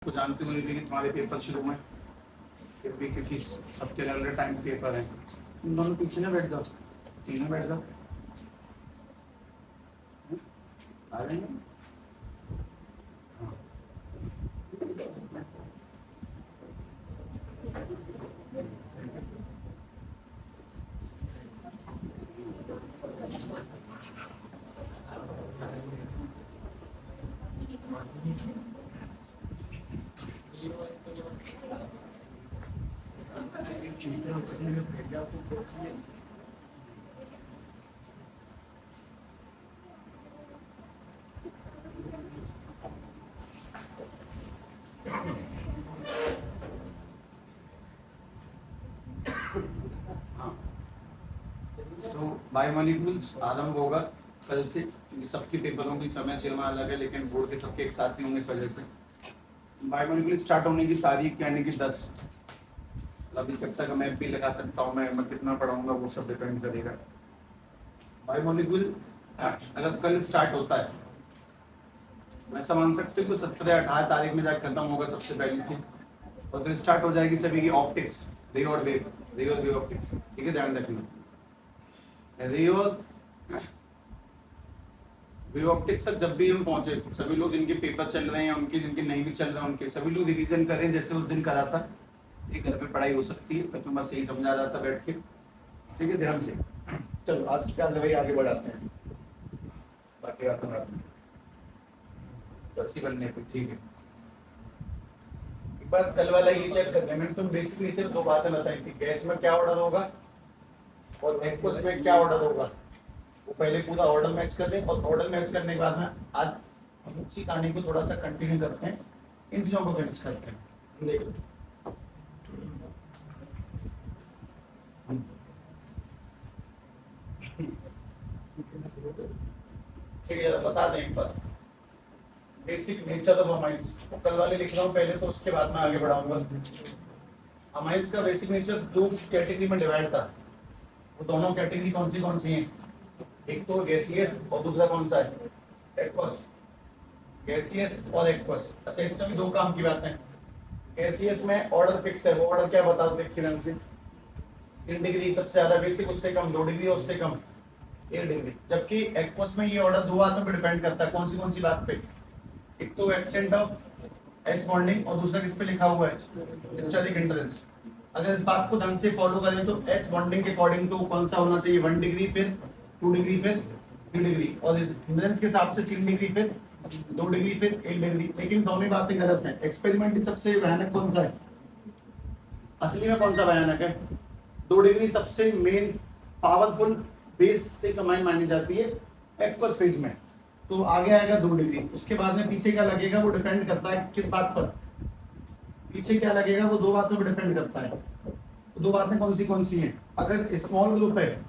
तो जानते हुए भी कि तुम्हारे पेपर शुरू में फिर भी क्योंकि सबके अलग अलग टाइम पेपर है, तुम दोनों पीछे ना बैठ जाओ, तीनों बैठ जाओ। आ जाएंगे। हाँ। तो बायोमोलिक्यूल्स आरंभ होगा कल से, क्योंकि सबके पेपरों की समय सीमा अलग है, लेकिन बोर्ड के सबके एक साथ ही होंगे इस वजह से। बायोमोलिक्यूल स्टार्ट होने की तारीख यानी कि 10, अभी जब तक मैं भी लगा सकता हूँ, मैं कितना पढ़ाऊंगा वो सब डिपेंड करेगा। बायोमोलिक्यूल अगर कल स्टार्ट होता है, मैं समझ सकते हो कि 17-18 तारीख में जाकर खत्म होगा सबसे पहली चीज, और फिर स्टार्ट हो जाएगी सभी की ऑप्टिक्स, रे और वेव, रे और वेव ऑप्टिक्स। ठीक है, ध्यान रखना। रे और वेव ऑप्टिक्स तक जब भी हम पहुंचे, सभी लोग जिनके पेपर चल रहे हैं, उनके जिनके नहीं भी चल रहे हैं, उनके सभी लोग रिवीजन करें जैसे उस दिन करा था। एक घर पे पढ़ाई हो सकती है, मैं तुम्हें सही समझा रहा था बैठ के। ठीक है, ध्यान से। चलो आज की क्या भाई आगे बढ़ाते हैं, बाकी बात सरसी बनने पे। ठीक है, एक बार कल वाला ये चेक करते हैं। मैंने तुम बेसिक नेचर 2 बातें बताई थी, गैस में क्या ऑर्डर होगा और एक्वस में क्या ऑर्डर होगा। वो पहले पूरा ऑर्डर मैच कर लें, और ऑर्डर मैच करने के बाद में आज हम उसी कहानी को थोड़ा सा कंटिन्यू करते हैं, इन चीजों को फिनिश करते हैं। देखो ठीक है, बता दें एक बार बेसिक नेचर ऑफ अमाइंस। कल वाले लिख रहा हूँ पहले, तो उसके बाद में आगे बढ़ाऊंगा। अमाइंस का बेसिक नेचर 2 कैटेगरी में डिवाइड था। वो दोनों कैटेगरी कौन सी हैं? एक तो गैसियस और दूसरा कौन सा है? एक्वस। गैसियस और एक्वस। अच्छा, इसमें भी 2 काम की बात है। गैसियस में ऑर्डर फिक्स है, वो ऑर्डर क्या बताओ देखिए ध्यान से। 3 डिग्री सबसे ज्यादा बेसिक, उससे कम 2 डिग्री, उससे कम 1 डिग्री। जबकि एक्वस में ये ऑर्डर 2 बातों पर डिपेंड करता है। कौन सी बात पे? एक तो एक्सटेंट ऑफ एच बॉन्डिंग, और दूसरा किस पे लिखा हुआ है? Steric interest. अगर इस बात को ढंग से फॉलो करें तो एच बॉन्डिंग के अकॉर्डिंग तो कौन सा होना चाहिए? 1 डिग्री, फिर 2 डिग्री, फिर 3 डिग्री, और हिंड्रेंस के हिसाब से 3 डिग्री, फिर 2 डिग्री, फिर 1 डिग्री। लेकिन दोनों बातें गलत हैं। एक्सपेरिमेंट सबसे भयानक कौन सा है? असली में कौन सा भयानक है? 2 डिग्री सबसे मेन पावरफुल बेस से कमाई मानी जाती है एक्वस फेज में, तो आगे आएगा 2 डिग्री। उसके बाद में पीछे क्या लगेगा वो डिपेंड करता है किस बात पर? पीछे क्या लगेगा वो 2 बातों पर डिपेंड करता है। तो 2 बातें कौन सी हैं? अगर स्मॉल ग्रुप है,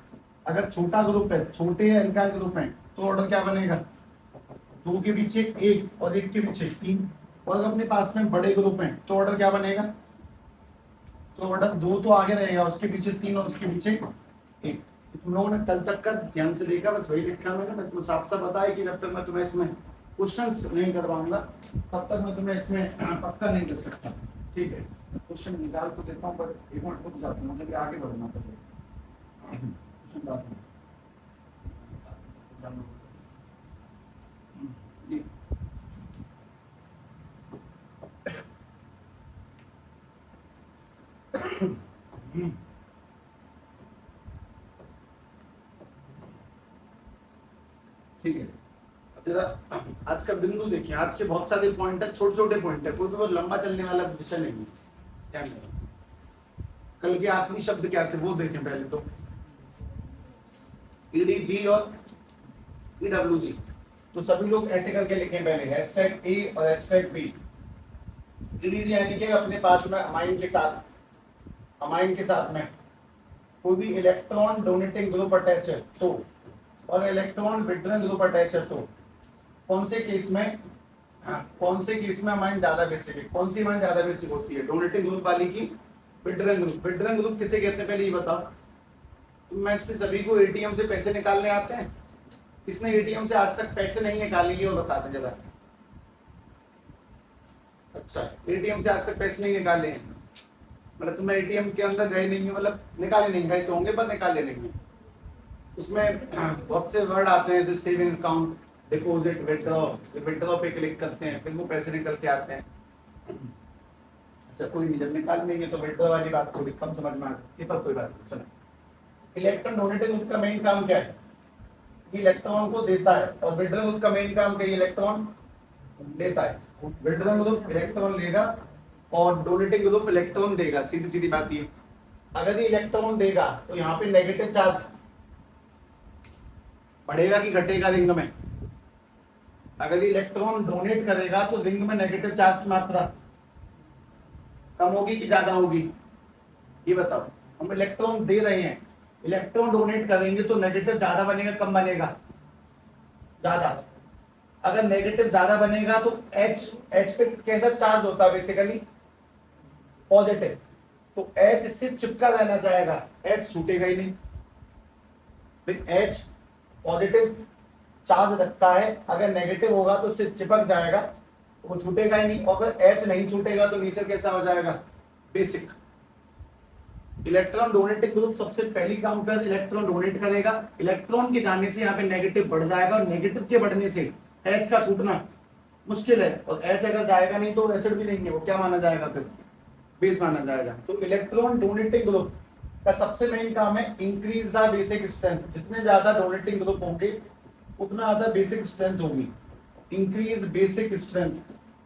अगर छोटा ग्रुप है, छोटे एल्काइल ग्रुप है, तो ऑर्डर क्या बनेगा? 2 के पीछे 1 और 1 के पीछे 3। और अगर अपने पास में बड़े ग्रुप हैं तो ऑर्डर क्या बनेगा? तो ऑर्डर 2 तो आगे रहेगा, उसके पीछे 3 और उसके पीछे 1। तुम लोगों ने कल तक का ध्यान से देखा, बस वही लिखा मैंने। मैं तुम्हें साफ साफ बताया कि जब तक मैं तुम्हें इसमें क्वेश्चंस नहीं करवाऊंगा तब तक मैं तुम्हें इसमें पक्का नहीं कर सकता। ठीक है, क्वेश्चन निकाल तो देता हूँ, पर एक मिनट रुक जाता हूँ, मुझे आगे बढ़ना पड़ेगा। क्वेश्चन बात में ठीक है, जरा आज का बिंदु देखिए। आज के बहुत सारे पॉइंट है, छोटे छोटे पॉइंट है, कोई भी बहुत लंबा चलने वाला विषय नहीं है। ध्यान रखें। कल के आखिरी शब्द क्या थे वो देखें पहले तो। ईडीजी और ईडब्ल्यूजी, तो सभी लोग ऐसे करके लिखें पहले, हैशटैग ए और हैशटैग बी। ईडीजी यानी कि अपने पास में अमाइन के साथ में कोई भी इलेक्ट्रॉन डोनेटिंग ग्रुप अटैच है तो, और इलेक्ट्रॉन विड्रॉइंग ग्रुप अटैच है तो कौन से केस में अमाइन ज्यादा बेसिक है? कौन सी अमाइन ज्यादा बेसिक होती है? डोनेटिंग ग्रुप वाली की विड्रॉइंग ग्रुप? विड्रॉइंग ग्रुप किसे कहते हैं पहले ये बताओ। तुम में से सभी को एटीएम से पैसे निकालने आते हैं? किसने एटीएम से आज तक पैसे नहीं निकाले, ये बता दें जरा। अच्छा, एटीएम से आज तक पैसे नहीं निकाले हैं, मतलब तुम्हें एटीएम के अंदर गए नहीं है, मतलब निकाले नहीं गए तो होंगे पर निकाले नहीं है। उसमें बहुत से वर्ड आते हैं जैसे saving account, deposit, withdraw. Withdraw पे क्लिक करते हैं फिर वो पैसे निकल के आते हैं। अच्छा कोई नहीं, जब निकाल लेंगे तो विड्रॉ वाली बात थोड़ी कम समझ में आ सकती है, पर कोई बात नहीं। सुनो, इलेक्ट्रॉन डोनेटिंग का मेन काम क्या है? इलेक्ट्रॉन को देता है, और विड्रॉ का मेन काम क्या है? इलेक्ट्रॉन लेता है। विड्रॉ ग्रुप इलेक्ट्रॉन लेगा और डोनेटिंग ग्रुप इलेक्ट्रॉन देगा, सीधी सीधी बात ये। अगर ये इलेक्ट्रॉन देगा तो यहाँ पे नेगेटिव चार्ज बढ़ेगा कि घटेगा रिंग में? अगर ये इलेक्ट्रॉन डोनेट करेगा तो रिंग में नेगेटिव चार्ज की मात्रा कम होगी कि ज्यादा होगी? ये बताओ। हम इलेक्ट्रॉन दे रहे हैं, इलेक्ट्रॉन डोनेट करेंगे तो नेगेटिव ज्यादा बनेगा कम बनेगा? ज्यादा। अगर नेगेटिव ज्यादा बनेगा तो एच पे कैसा चार्ज होता है? Basically positive. तो एच इससे चिपका रहना चाहेगा, एच छूटेगा ही नहीं। एच पॉजिटिव चार्ज रखता है, अगर नेगेटिव होगा तो उससे चिपक जाएगा, तो वो छूटेगा ही नहीं। और अगर एच नहीं छूटेगा तो नेचर कैसा हो जाएगा? बेसिक। इलेक्ट्रॉन डोनेटिंग ग्रुप सबसे पहली काम कर इलेक्ट्रॉन डोनेट करेगा, इलेक्ट्रॉन के जाने से यहाँ पे नेगेटिव बढ़ जाएगा, और नेगेटिव के बढ़ने से एच का छूटना मुश्किल है, और एच अगर जाएगा नहीं तो एसिड भी नहीं है, वो क्या माना जाएगा? फिर बेस माना जाएगा। तो इलेक्ट्रॉन डोनेटिंग ग्रुप का सबसे मेन काम है इंक्रीज द बेसिक स्ट्रेंथ। जितने ज्यादा डोनेटिंग ग्रुप होंगे उतना ज्यादा बेसिक स्ट्रेंथ होगी। इंक्रीज बेसिक स्ट्रेंथ,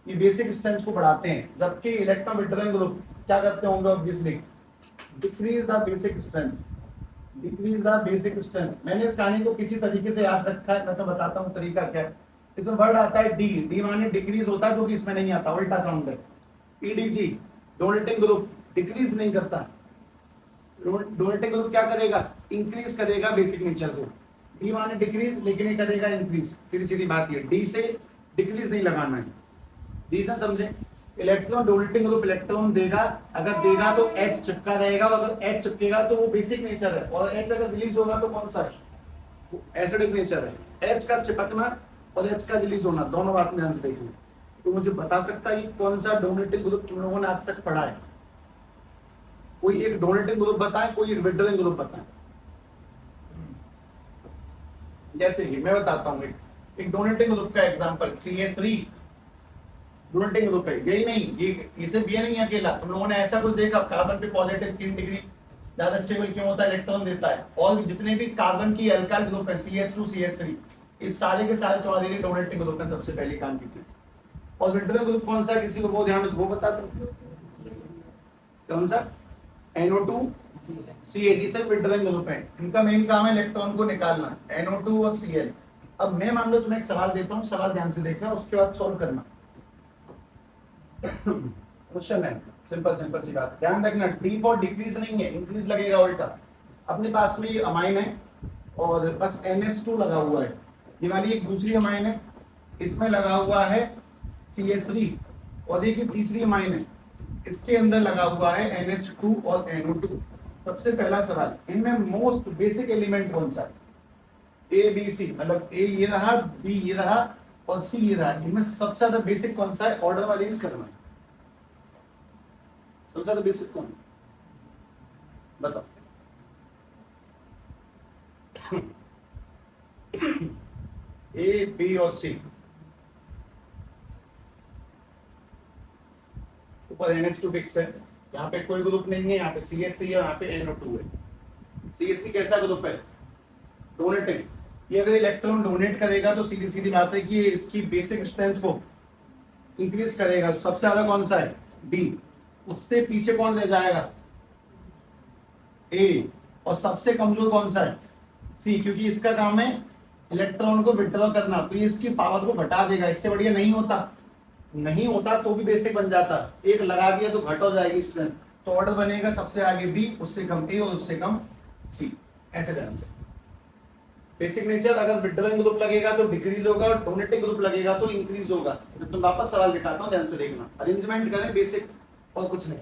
ये बेसिक स्ट्रेंथ को बढ़ाते हैं, जबकि इलेक्ट्रॉन विड्रॉइंग ग्रुप क्या करते होंगे? Obviously decrease the basic strength. Decrease the basic strength. मैंने इस कहानी को किसी तरीके से याद रखा है, मैं तो बताता हूँ तरीका क्या है। इसमें वर्ड आता है डी, डी माने डिक्रीज होता है, जो कि इसमें नहीं आता, उल्टा साउंड है। ईडीजी डोनेटिंग ग्रुप डिक्रीज नहीं करता, डोनेटिंग ग्रुप क्या करेगा? इंक्रीज करेगा बेसिक नेचर को। डी माने डिक्रीज, लेकिन ये करेगा इंक्रीज, सीधी सीधी बात ये। डी से डिक्रीज नहीं लगाना है, रीजन समझे? इलेक्ट्रॉन डोनेटिंग ग्रुप इलेक्ट्रॉन देगा, अगर देगा तो एच चिपका रहेगा, और अगर एच चिपकेगा तो वो बेसिक नेचर है, और एच अगर रिलीज होगा तो कौन सा है? वो एसिडिक नेचर है। एच का चिपकना और एच का रिलीज होना, दोनों बात में ध्यान से देखिए। तो मुझे बता सकता है कि कौन सा डोनेटिंग ग्रुप तुम लोगों ने आज तक पढ़ा है? कोई एक डोनेटिंग ग्रुप बताएं, कोई एक विड्रॉइंग ग्रुप बताएं। जैसे कि मैं बताता हूँ एक डोनेटिंग ग्रुप का एग्जांपल CH3 डोनेटिंग ग्रुप है। यही नहीं, ये सिर्फ ये नहीं अकेला। तुम लोगों ने ऐसा कुछ देखा कार्बन पे पॉजिटिव 3 डिग्री ज्यादा स्टेबल क्यों होता है? इलेक्ट्रॉन देता है। और जितने भी कार्बन की अल्काइल ग्रुप है CH2 CH3, इस सारे के सारे तुम्हारे लिए डोनेटिंग ग्रुप में सबसे पहली काम की चीज। और विड्रॉइंग ग्रुप कौन सा है? किसी को वो ध्यान वो बता दो कौन सा? NO2 CH से विड्रॉइंग ग्रुप है, इनका मेन काम है इलेक्ट्रॉन को निकालना, NO2 और Cl। अब मैं मान लो तुम्हें एक सवाल देता हूँ, सवाल ध्यान से देखना, उसके बाद सॉल्व करना। क्वेश्चन है सिंपल सिंपल सी बात, ध्यान रखना। डी फॉर डिक्रीज नहीं है, इंक्रीज लगेगा उल्टा। अपने पास में ये अमाइन है और बस NH2 लगा हुआ है, ये वाली एक दूसरी अमाइन है, इसमें लगा हुआ है CH3, और देखिए तीसरी अमाइन है, इसके अंदर लगा हुआ है NH2 और NO2। सबसे पहला सवाल, इनमें मोस्ट बेसिक एलिमेंट कौन सा है? A B C, मतलब A ये रहा, B ये रहा और C ये रहा, इनमें सबसे ज्यादा बेसिक कौन सा है? ऑर्डर में अरेंज करना है, सबसे ज्यादा बेसिक कौन है बताओ? A B और C, ऊपर NH2 फिक्स है, यहाँ पे कोई ग्रुप नहीं है, यहाँ पे CH3 है, यहाँ पे NO2 है। CH3 कैसा ग्रुप है? डोनेटिंग। ये अगर इलेक्ट्रॉन डोनेट करेगा तो सीधी सीधी बात है कि इसकी बेसिक स्ट्रेंथ को इंक्रीज करेगा। सबसे ज्यादा कौन सा है? डी। उससे पीछे कौन रह जाएगा? ए। और सबसे कमजोर कौन सा है? सी, क्योंकि इसका काम है इलेक्ट्रॉन को विड्रॉ करना, तो ये इसकी पावर को घटा देगा। इससे बढ़िया नहीं होता, नहीं होता तो भी बेसिक बन जाता। एक लगा दिया तो घट हो जाएगी स्ट्रेंथ, तो ऑर्डर बनेगा सबसे आगे बी, उससे कम ए और उससे कम सी, ऐसे ध्यान से। बेसिक नेचर अगर विड्रॉइंग ग्रुप लगेगा तो डिक्रीज होगा, और डोनेटिंग ग्रुप लगेगा तो इंक्रीज होगा। तो तुम वापस सवाल दिखाता हूं, ध्यान से देखना। अरेंजमेंट करें बेसिक और कुछ नहीं।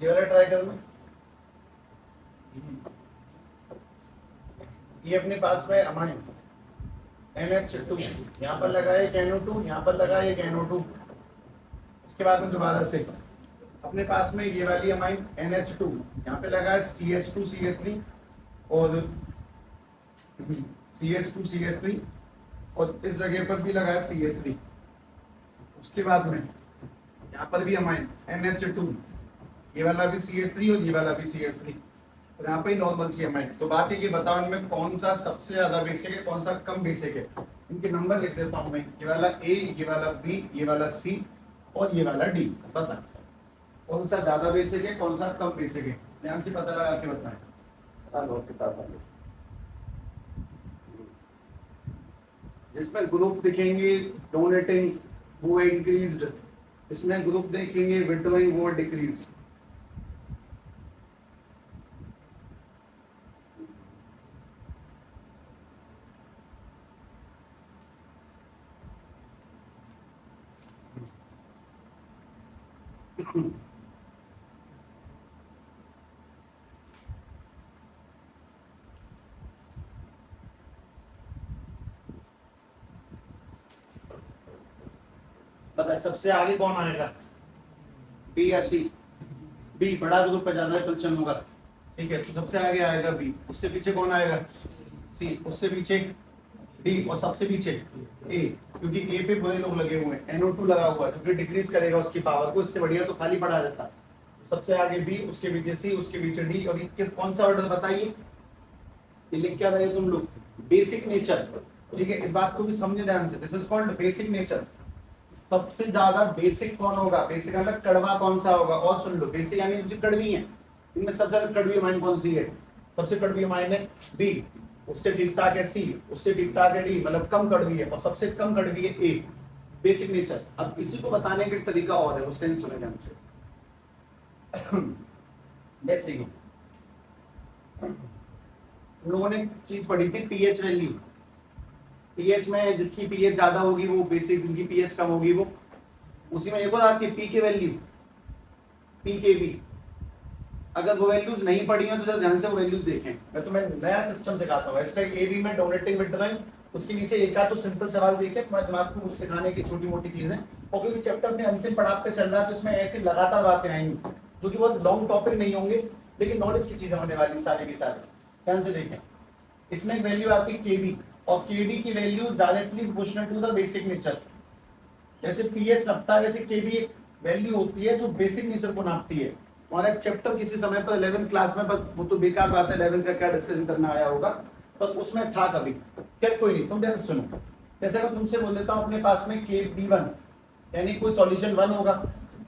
ये वाला ट्राइंगल में ये अपने पास में अमाइन NH2 यहाँ पर लगा है NO2, यहाँ पर लगा है NO2। उसके बाद में दोबारा से अपने पास में ये वाली अमाइन NH2 यहाँ पे लगा है CH2 CH3 और CH2 CH3 और इस जगह पर भी लगा है CH3। उसके बाद में यहाँ पर भी अमाइन NH2, ये वाला भी CH3 और ये वाला भी CH3 और यहाँ पे नॉर्मल सी अमाइन। तो बात है कि बताओ इनमें कौन सा सबसे ज्यादा बेसिक है, कौन सा कम बेसिक है। इनके नंबर लिख देता हूँ मैं, ये वाला A, ये वाला B, ये वाला C और ये वाला D। बता कौन सा ज्यादा बेसिक है, कौन सा कम बेसिक है, ध्यान से पता लगा के बताएं। जिसमें ग्रुप दिखेंगे डोनेटिंग वो इंक्रीज्ड, इसमें ग्रुप देखेंगे विड्रॉइंग वो डिक्रीज। पता है सबसे आगे कौन आएगा, बी या सी। बी बड़ा ग्रुप पे ज्यादा कल्चर होगा, ठीक है, तो सबसे आगे आएगा बी। उससे पीछे कौन आएगा, सी। उससे पीछे डी और सबसे पीछे ए, क्योंकि ए पे बुरे लोग लगे हुए हैं, NO2 लगा हुआ है क्योंकि डिक्रीज करेगा उसकी पावर को। इससे बढ़िया तो खाली पड़ा देता। सबसे आगे बी, उसके पीछे सी, उसके पीछे डी। और किस कौन सा ऑर्डर बताइए, ये लिख क्या रहे हो तुम लोग, बेसिक नेचर, ठीक है। इस बात को भी समझे ध्यान से, this is called basic nature. सबसे ज्यादा बेसिक कौन होगा, बेसिक मतलब कड़वा कौन सा होगा। और सुन लो, बेसिक यानी जो कड़वी है, इनमें सबसे ज्यादा कड़वी अमाइन कौन सी है, सबसे कड़वी अमाइन है बी। उससे ठीक ठाक है सी, उससे ठीक ठाक है डी, मतलब कम कड़वी है। और सबसे कम कड़वी है ए, बेसिक नेचर। अब इसी को बताने का एक तरीका और है, वो सेंस सुने ध्यान से। जैसे कि हम लोगों ने चीज पढ़ी थी पीएच वैल्यू। पीएच में जिसकी पीएच ज्यादा होगी वो बेसिक, जिसकी पीएच कम होगी वो, उसी में एक और आती है पी के वैल्यू, पी के बी। अगर वो वैल्यूज नहीं पढ़ी हैं तो जरा ध्यान से वो वैल्यूज देखें। मैं तुम्हें नया सिस्टम सिखाता हूँ, हैशटैग एबी में डोनेटिंग विड्रॉइंग। उसके नीचे एक आध तो सिंपल सवाल देखे, तुम्हारे दिमाग को सिखाने की छोटी मोटी चीजें। और क्योंकि चैप्टर में अंतिम पड़ाव पे चल रहा है तो इसमें ऐसी लगातार बातें आएंगी जो कि बहुत लॉन्ग टॉपिक नहीं होंगे, लेकिन नॉलेज की चीजें होने वाली सारी की सारी। ध्यान से देखें, इसमें एक वैल्यू आती है केबी, और केबी की value directly proportional to the basic nature. जैसे पीएच नापता है, वैसे केबी एक वैल्यू होती है जो बेसिक नेचर को नापती है। हमारा एक चैप्टर किसी समय पर 11th क्लास में, पर वो तो बेकार बात है, 11th का क्या डिस्कशन करना आया होगा, पर उसमें था कभी। क्या कोई नहीं, तुम ध्यान से सुनो। जैसे अगर तुमसे बोल देता हूँ अपने पास में KB1 यानी कोई सॉल्यूशन 1 होगा,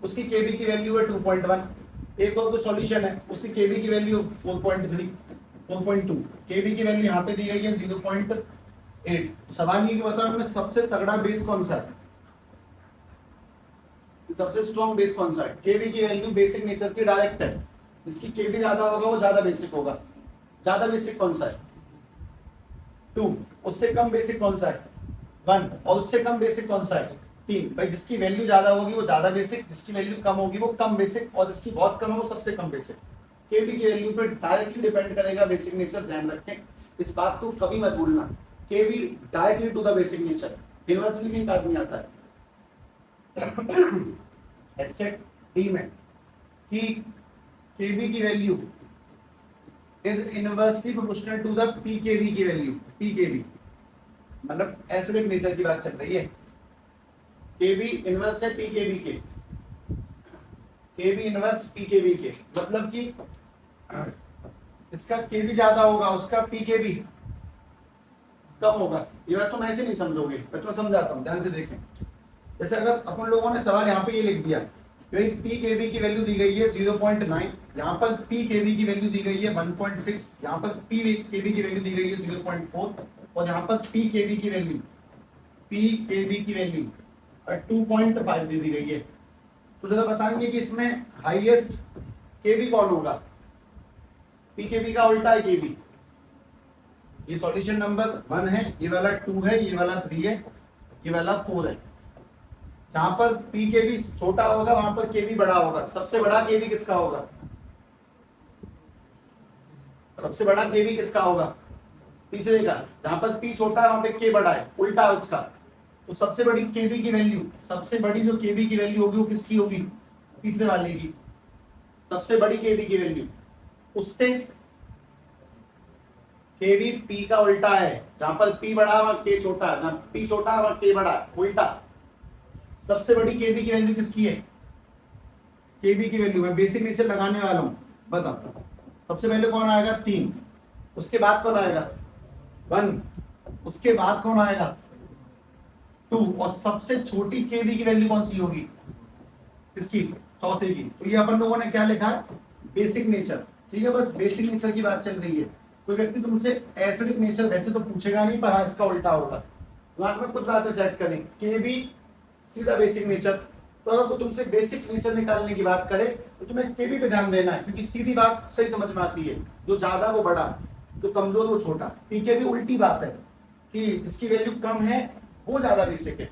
उसकी केबी की वैल्यू है 2.1। एक और कोई सॉल्यूशन है, उसकी केबी की वैल्यू 4.3 4.2, केबी की वैल्यू यहाँ पे दी गई है 0.8। सवाल ये कि बताओ इनमें सबसे तगड़ा बेस कौन सा है, सबसे स्ट्रॉन्ग बेस कौन सा है। केबी की वैल्यू बेसिक नेचर की डायरेक्ट है, जिसकी केबी ज्यादा होगा वो ज्यादा बेसिक होगा। ज्यादा बेसिक कौन सा है, 2। उससे कम बेसिक कौन सा है, 1। और उससे कम बेसिक कौन सा है, 3। भाई जिसकी वैल्यू ज्यादा होगी वो ज्यादा बेसिक, जिसकी वैल्यू कम होगी वो कम बेसिक, और जिसकी बहुत कम है वो सबसे कम बेसिक। केबी की वैल्यू पे डायरेक्टली डिपेंड करेगा बेसिक नेचर, ध्यान रखें इस बात को, कभी मत भूलना। KB directly to the basic nature, universally भी एक आदमी आता है हैशटैग डी में कि केबी की value is inversely proportional to the PKB की वैल्यू। पीकेबी मतलब एसिडिक नेचर की बात चल रही है। केबी इनवर्स है पीकेबी के, केबी इनवर्स पीकेबी के, मतलब कि इसका केबी ज्यादा होगा, उसका पीकेबी कम होगा। ये बात तुम ऐसे नहीं समझोगे, मैं तुम्हें समझाता हूँ, ध्यान से देखें। जैसे अगर अपन लोगों ने सवाल यहाँ पे ये लिख दिया, पी केबी की वैल्यू दी गई है 0.9, यहाँ पर पी केबी की वैल्यू दी गई है 1.6, यहाँ पर पी केबी की वैल्यू दी गई है 0.4, और यहाँ पर पी केबी की वैल्यू 2.5 दी गई है। तो जरा बताएंगे कि इसमें हाईएस्ट केबी कौन होगा। पी केबी का उल्टा है केबी। ये सॉल्यूशन नंबर 1 है, ये वाला 2 है, ये वाला 3 है, ये वाला 4 है। जहां पर पी केबी छोटा होगा वहां पर केबी बड़ा होगा। सबसे बड़ा केबी किसका होगा, सबसे बड़ा केबी किसका होगा? तीसरे का। जहां पर पी छोटा है वहां पे के बड़ा है, उल्टा है उसका। तो सबसे बड़ी केबी की वैल्यू, सबसे बड़ी जो केबी की वैल्यू होगी वो किसकी होगी? तीसरे वाले की। सबसे बड़ी केबी की वैल्यू उससे केबी पी का उल्टा है। जहां पर पी बड़ा है वहां के छोटा है, जहां पी छोटा है वहां के बड़ा है, उल्टा। सबसे बड़ी केबी की वैल्यू किसकी है? केबी की वैल्यू मैं बेसिक नेचर लगाने वाला हूं, बताओ। सबसे पहले कौन आएगा? 3। उसके बाद कौन आएगा? 1। उसके बाद कौन आएगा? 2। और सबसे छोटी केबी की वैल्यू कौन सी होगी? किसकी? चौथे की। तो ये अपन लोगों ने क्या लिखा है? Basic nature. ठीक है, बस बेसिक नेचर की बात चल रही है। कोई व्यक्ति तुमसे एसिडिक नेचर वैसे तो पूछेगा नहीं, पर हाँ इसका उल्टा होगा। दिमाग में कुछ बातें सेट करें। केबी सीधा बेसिक नेचर। तो अगर वो तुमसे बेसिक नेचर निकालने की बात करे तो तुम्हें केबी पे ध्यान देना है, क्योंकि सीधी बात सही समझ में आती है। जो ज्यादा वो बड़ा, जो कमजोर वो छोटा। पीके भी उल्टी बात है कि जिसकी वैल्यू कम है वो ज्यादा बेसिक है।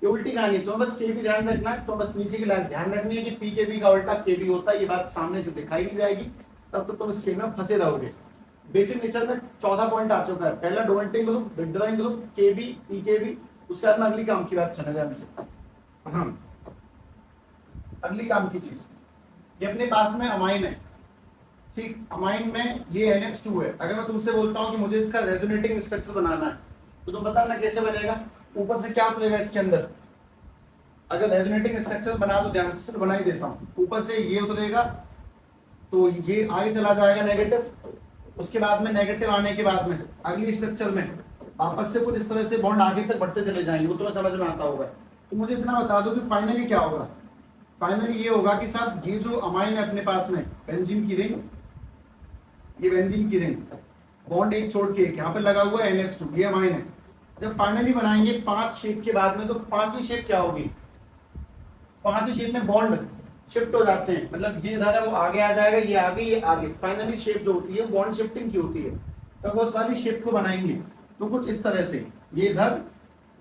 ये उल्टी कहानी। तो बस के भी ध्यान रखना है, तो बस नीचे की लाइन ध्यान रखनी है कि पी के बी का उल्टा के बी होता है। ये बात सामने से दिखाई नहीं जाएगी, तब तक तुम स्क्रीन में फंसे रहोगे। बेसिक नेचर में चौथा पॉइंट आ चुका है। पहला डोमेंटिंग ग्रुप, विड्रॉइंग ग्रुप, के बी, पी के बी। उसके बाद में अगली काम की बात सुने ध्यान से। अगली काम की चीज, ये अपने पास में अमाइन है। ठीक, अमाइन में ये NH2 है। अगर मैं तुमसे बोलता हूँ कि मुझे इसका रेजोनेटिंग स्ट्रक्चर बनाना है, तो तुम बताना कैसे बनेगा? ऊपर से क्या उतरेगा इसके अंदर? अगर रेजोनेटिंग स्ट्रक्चर बना दो ध्यान से, तो बना ही देता हूँ। ऊपर से ये उतरेगा तो ये आगे चला जाएगा नेगेटिव। उसके बाद में नेगेटिव आने के बाद में अगली स्ट्रक्चर में वापस से कुछ इस तरह से बॉन्ड आगे तक बढ़ते चले जाएंगे। वो तुम्हें समझ में आता होगा। तो मुझे इतना बता दो कि फाइनली क्या होगा? फाइनली ये होगा कि साहब ये जो अमाइन है अपने पास में, बेंजीन की रिंग, ये बेंजीन की रिंग, बॉन्ड एक छोड़ के एक यहाँ पे लगा हुआ है NH2, ये अमाइन है। जब फाइनली बनाएंगे 5 शेप के बाद में, तो 5वीं शेप क्या होगी? 5वीं शेप में बॉन्ड शिफ्ट हो जाते हैं। मतलब ये इधर है वो आगे आ जाएगा, ये आगे, ये आगे। फाइनली शेप जो होती है बॉन्ड शिफ्टिंग की होती है। तो वो उस वाली शेप को बनाएंगे तो कुछ इस तरह से, ये इधर,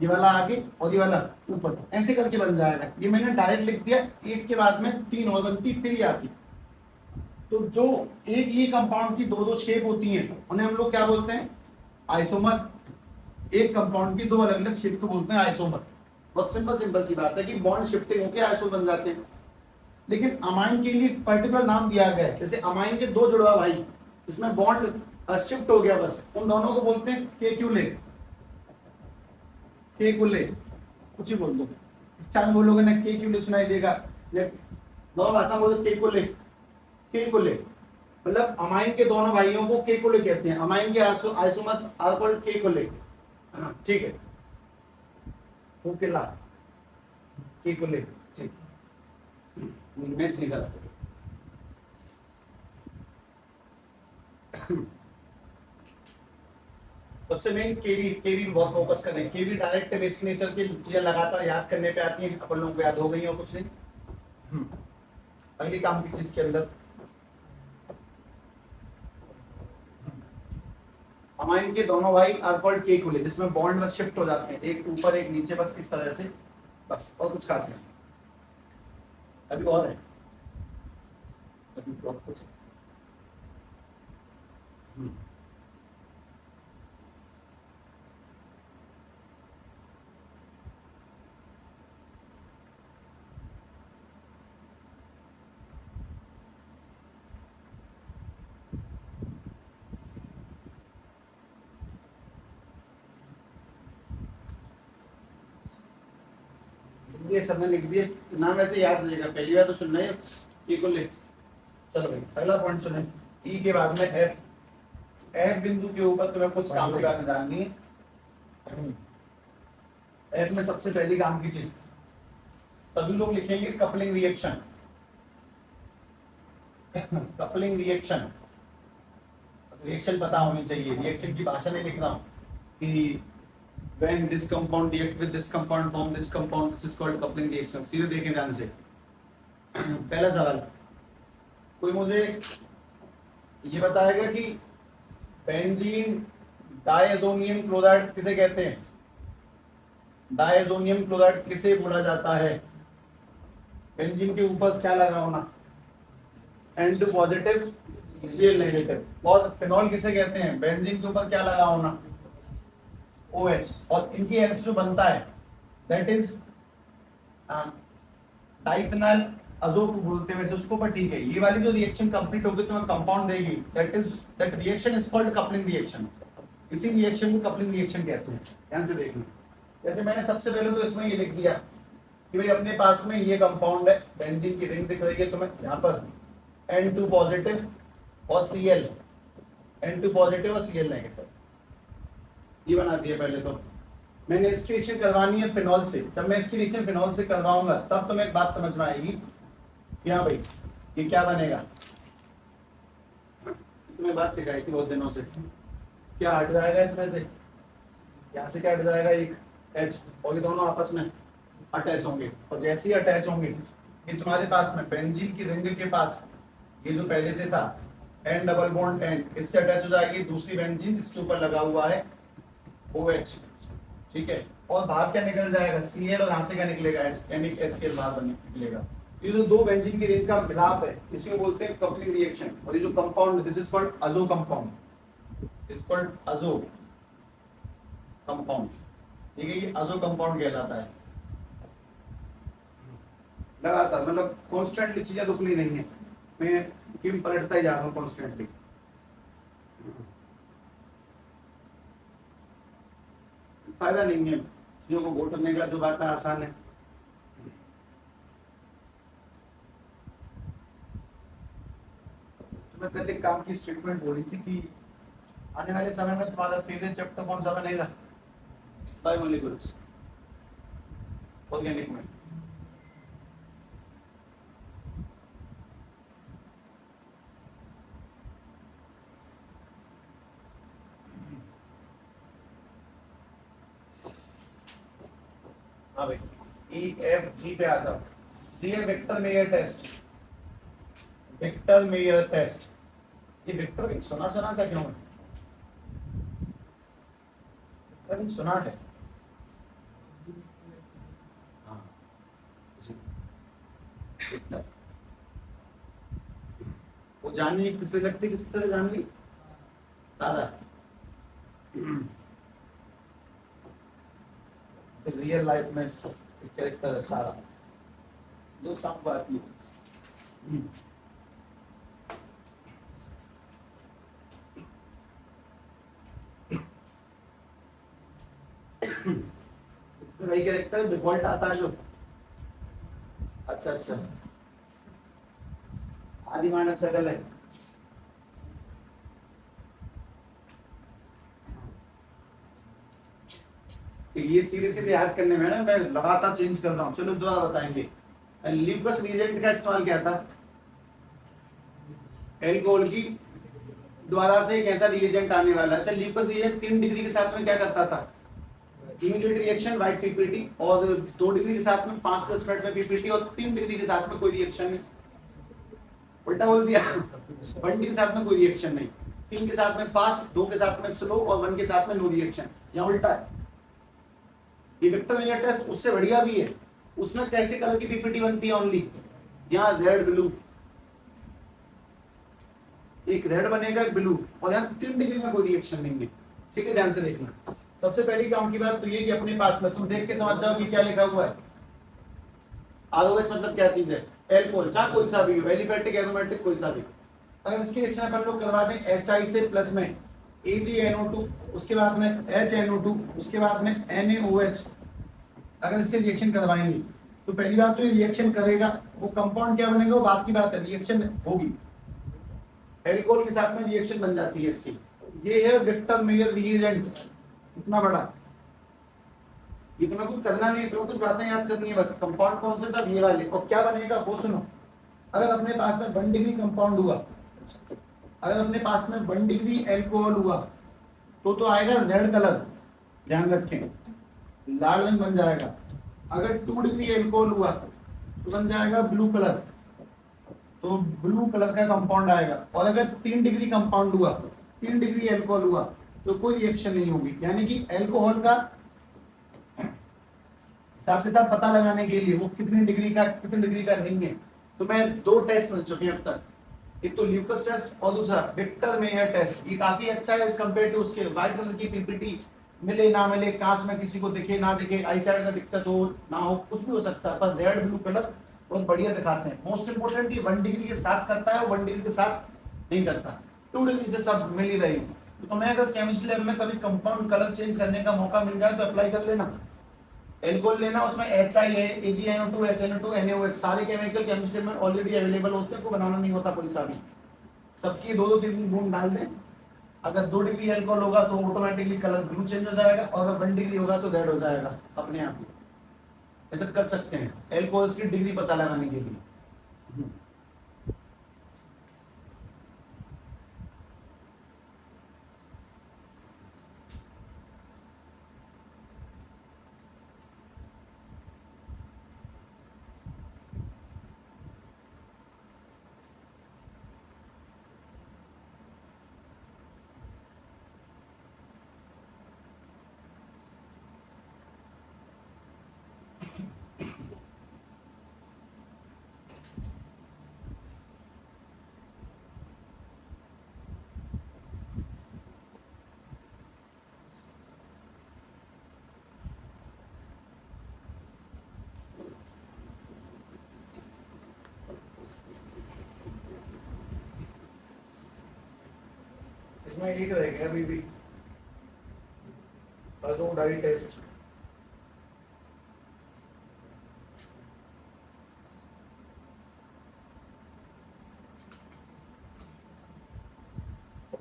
ये वाला आगे और ये वाला ऊपर, ऐसे करके बन जाएगा। ये मैंने डायरेक्ट लिख दिया। एक के बाद में 3 और बनती, फिर ये आती। तो जो एक ही कंपाउंड की दो दो शेप होती हैं उन्हें हम लोग क्या बोलते हैं? आइसोमर। एक कंपाउंड की दो अलग अलग शेप को बोलते हैं आइसोमर। बहुत सिंपल सिंपल सी बात है कि बॉन्ड शिफ्टिंग होकर आइसो बन जाते हैं। लेकिन अमाइन के लिए पर्टिकुलर नाम दिया गया है। जैसे अमाइन के दो जुड़वा भाई, इसमें बॉन्ड शिफ्ट हो गया, बस उन दोनों को बोलते हैं केक्यूले। केकुले, कुछ ही बोल दो, स्टाइल बोलोगे ना केक्यूले सुनाई देगा। नॉर्मल भाषा बोलते केकुले। केकुले मतलब अमाइन के दोनों भाइयों को केकुले कहते हैं। अमाइन के आइसोमर्स आर कॉल्ड केकुले। ठीक है, केकुले। ठीक, मैच निकाला। सबसे मेन केवी, केवी बहुत फोकस करें। केवी डायरेक्ट बेसिक नेचर की चीजें लगातार याद करने पे आती हैं, अपन लोगों को याद हो गई और कुछ नहीं। अगली काम की चीज के अंदर अमाइन के दोनों भाई आर कॉल्ड केकुले, जिसमें बॉन्ड बस शिफ्ट हो जाते हैं, एक ऊपर एक नीचे, बस इस तरह से, बस, और कुछ खास नहीं। अभी और है, अभी बहुत कुछ है। ये सबने लिख दिए, नाम वैसे याद रहेगा, पहली बार तो सुनना है। ई को लिख। चलो भाई पहला पॉइंट सुने। ई के बाद में एफ। एफ बिंदु के ऊपर तुम्हें कुछ काम की बातें जाननी है। एफ में सबसे पहली काम की चीज, सभी लोग लिखेंगे coupling reaction. Coupling reaction, reaction पता होनी चाहिए। रिएक्शन की भाषा नहीं लिख रहा हूं कि when this compound react with this compound form this compound, this is called coupling reaction। सीधे देखें ध्यान से। पहला सवाल, कोई मुझे ये बताएगा कि बेंजीन डायजोनियम क्लोराइड किसे कहते हैं? डायजोनियम क्लोराइड किसे बोला जाता है? बेंजीन के ऊपर क्या लगा होना? N2 positive Cl negative. और फिनॉल किसे कहते हैं? बेंजीन के ऊपर क्या लगा होना? OH। और इनकी हेल्प जो बनता है दैट इज डाइफिनाइल अजो को बोलते हैं वैसे उसको, पर ठीक है। ये वाली जो रिएक्शन कंप्लीट होगी तो कंपाउंड देगी, that reaction is called coupling reaction. इसी रिएक्शन को कपलिंग रिएक्शन कहते हैं। ध्यान से देखना। जैसे मैंने सबसे पहले तो इसमें ये लिख दिया कि भाई अपने पास में ये कंपाउंड है, बेंजीन की रिंग दिख रही है तो मैं यहाँ पर N2 पॉजिटिव और Cl, N2 पॉजिटिव और Cl नेगेटिव ये बना दिया। पहले तो मैंने इसकी रिएक्शन करवानी है फिनॉल से। जब मैं इसकी रिएक्शन फिनॉल से करवाऊंगा तब तो मैं एक बात समझ में आएगी कि हाँ भाई ये क्या बनेगा। तुम्हें बात सिखाई थी बहुत दिनों से, क्या हट जाएगा इसमें से, यहाँ से क्या हट जाएगा, एक H, और ये दोनों आपस में अटैच होंगे। और जैसे ही अटैच होंगे ये तुम्हारे पास में बेंजीन की रिंग के पास ये जो पहले से था N डबल बॉन्ड N, इससे अटैच हो जाएगी दूसरी बेंजीन जिसके ऊपर लगा हुआ है OH, ठीक है। और बाहर क्या निकल जाएगा? Cl, और यहाँ से क्या निकलेगा? H, यानी HCl बाहर निकलेगा। ये जो दो बेंजीन की रिंग का मिलाप है इसी को बोलते हैं कपलिंग रिएक्शन। और ये जो कंपाउंड दिस इज कॉल्ड अजो कंपाउंड, इज कॉल्ड अजो कंपाउंड, ठीक है। ये अजो कंपाउंड कहलाता है। लगातार मतलब कॉन्स्टेंटली चीजें रुकनी नहीं है, मैं किम पलटता ही जा रहा हूँ कॉन्स्टेंटली। फायदा नहीं है चीजों को घोटने का, जो बात है आसान है। तो मैं कल एक काम की स्टेटमेंट बोली थी कि आने वाले समय में तुम्हारा फेवरेट चैप्टर कौन सा बनेगा? बायोमोलिक्यूल्स, ऑर्गेनिक में। हाँ भाई EFG पे आ जाओ। जी है Victor Meyer test, Victor Meyer test. ये विक्टर सुना सुना सा क्यों है? विक्टर सुना है, हाँ विक्टर। वो जानवी किससे लगती, किस तरह जानवी? सादा रियल लाइफ में किस तरह सारा जो सब बात की। वही कैरेक्टर डिफॉल्ट आता है जो, अच्छा अच्छा आदि मानव सकल है। तो ये सीधे सीधे याद करने में ना मैं लगातार चेंज कर रहा हूँ। चलो दोबारा बताएंगे। ल्यूकस रिएजेंट का इस्तेमाल क्या था? एल्कोहल की द्वारा से एक ऐसा रिएजेंट आने वाला है। ल्यूकस रिएजेंट 3 डिग्री के साथ में क्या करता था? इमीडिएट रिएक्शन व्हाइट पीपीटी, और 2 डिग्री के साथ में 5-10 मिनट में पीपीटी, और 3 डिग्री के साथ में कोई रिएक्शन नहीं। उल्टा बोल दिया 1 डिग्री के साथ में कोई रिएक्शन नहीं, 3 के साथ में फास्ट, 2 के साथ में स्लो, और 1 के साथ में नो रिएक्शन। यहाँ उल्टा है। ये विक्टर मेयर टेस्ट उससे बढ़िया भी है। उसमें कैसे कलर की पीपीटी बनती है? ओनली यहाँ रेड ब्लू, एक रेड बनेगा एक ब्लू, और यहाँ 3 डिग्री में कोई रिएक्शन नहीं है, ठीक है। ध्यान से देखना। सबसे पहली काम की बात तो ये कि अपने पास में तुम देख के समझ जाओ कि क्या लिखा हुआ है। आरओएच मतलब क्या चीज है? एल्कोहल, चाहे कोई सा भी हो, एलिफेटिक एरोमेटिक कोई सा भी। अगर इसकी रिएक्शन अपन लोग करवा दें HI से प्लस में AgNO2, उसके बाद में HNO2, उसके बाद में NaOH, अगर इससे रिएक्शन करवाएंगे तो पहली बात तो ये रिएक्शन करेगा, वो कंपाउंड क्या बनेगा वो बात की बात है, रिएक्शन होगी, एल्कोहल के साथ में रिएक्शन बन जाती है इसकी। ये है विक्टर मेयर रिएजेंट, इतना बड़ा। ये तुम्हें कुछ करना नहीं, तो कुछ बातें याद करनी है बस। कंपाउंड कौन से? सब ये वाले। और क्या बनेगा वो सुनो। अगर अपने पास में 1 डिग्री कंपाउंड हुआ, अगर अपने पास में 1 डिग्री एल्कोहल हुआ तो आएगा रेड कलर, ध्यान रखें, लाल रंग बन जाएगा। अगर 2 डिग्री एल्कोहल हुआ तो बन जाएगा ब्लू कलर, तो ब्लू कलर का कंपाउंड आएगा। और अगर 3 डिग्री कंपाउंड हुआ, 3 डिग्री एल्कोहल हुआ तो कोई रिएक्शन नहीं होगी। यानी कि एल्कोहल का हिसाब किताब पता लगाने के लिए वो कितनी डिग्री का नहीं है। तो मैं 2 टेस्ट मिल चुके हैं अब तक। एक तो ल्यूकस टेस्ट और दूसरा विक्टर मेयर टेस्ट। ये काफी अच्छा है एज कम्पेयर टू उसके व्हाइट कलर की पीपीटी, मिले ना मिले, कांच में किसी को दिखे ना दिखे, आई साइड का दिक्कत हो ना हो, कुछ भी हो सकता है, पर रेड ब्लू कलर बहुत बढ़िया दिखाते हैं। मोस्ट इंपोर्टेंट ये 1 डिग्री के साथ करता है और 1 डिग्री के साथ नहीं करता, 2 डिग्री से सब मिल ही रही। तो मैं अगर केमिस्ट्री लैब में कभी कंपाउंड कलर चेंज करने का मौका मिल जाए तो अप्लाई कर लेना। एल्कोहल लेना, उसमें HI है, AgNO2, HNO2, NaOH सारे केमिकल केमिस्ट्री में ऑलरेडी अवेलेबल होते हैं, को बनाना नहीं होता कोई सा भी। सबकी 2-2-3 बूंद डाल दें। अगर 2 डिग्री एल्कोहल होगा तो ऑटोमेटिकली कलर ब्लू चेंज हो जाएगा, और अगर 1 डिग्री होगा तो रेड हो जाएगा अपने आप ही। ऐसा कर सकते हैं एल्कोहल की डिग्री पता लगाने के लिए। इसमें एक रह गया अभी भी, डाई टेस्ट।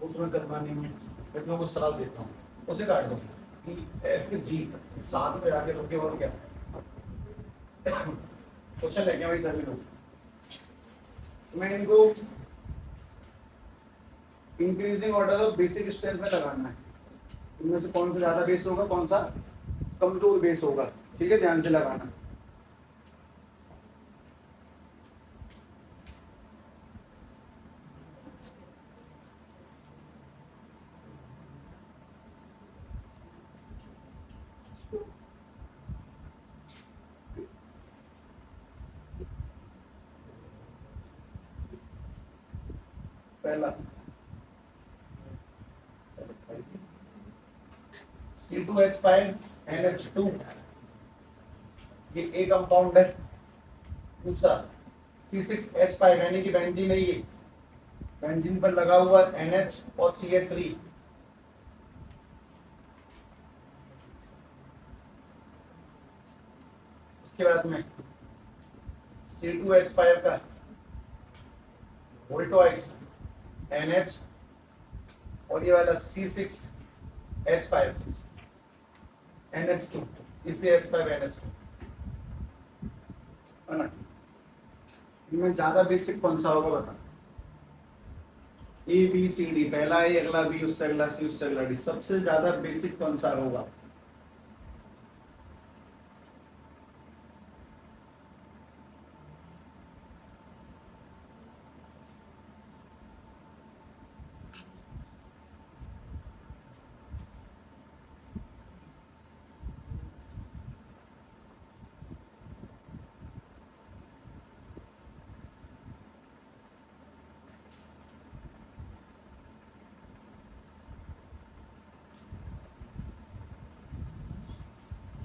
उसमें करना नहीं है, लेकिन मैं कुछ सलाह देता हूँ, उसे काट दो कि FG साथ में आके रुके और क्या क्वेश्चन लेके भाई सभी लोग। मैं इनको increasing order of basic strength में लगाना है। इनमें से कौन सा ज्यादा बेस होगा, कौन सा कमजोर बेस होगा, ठीक है, ध्यान से लगाना। पहला C2H5NH2, ये ए कंपाउंड है। दूसरा C6H5 यानी कि बेंजीन है, ये बेंजीन पर लगा हुआ NH और CH3। उसके बाद में C2H5 का वोल्टॉइस NH और ये वाला C6H5 NH2, इससे H5NH2 है ना। इनमें ज्यादा बेसिक कौन सा होगा बता। ABCD, पहला A अगला B उससे अगला C उससे अगला D, सबसे ज्यादा बेसिक कौन सा होगा।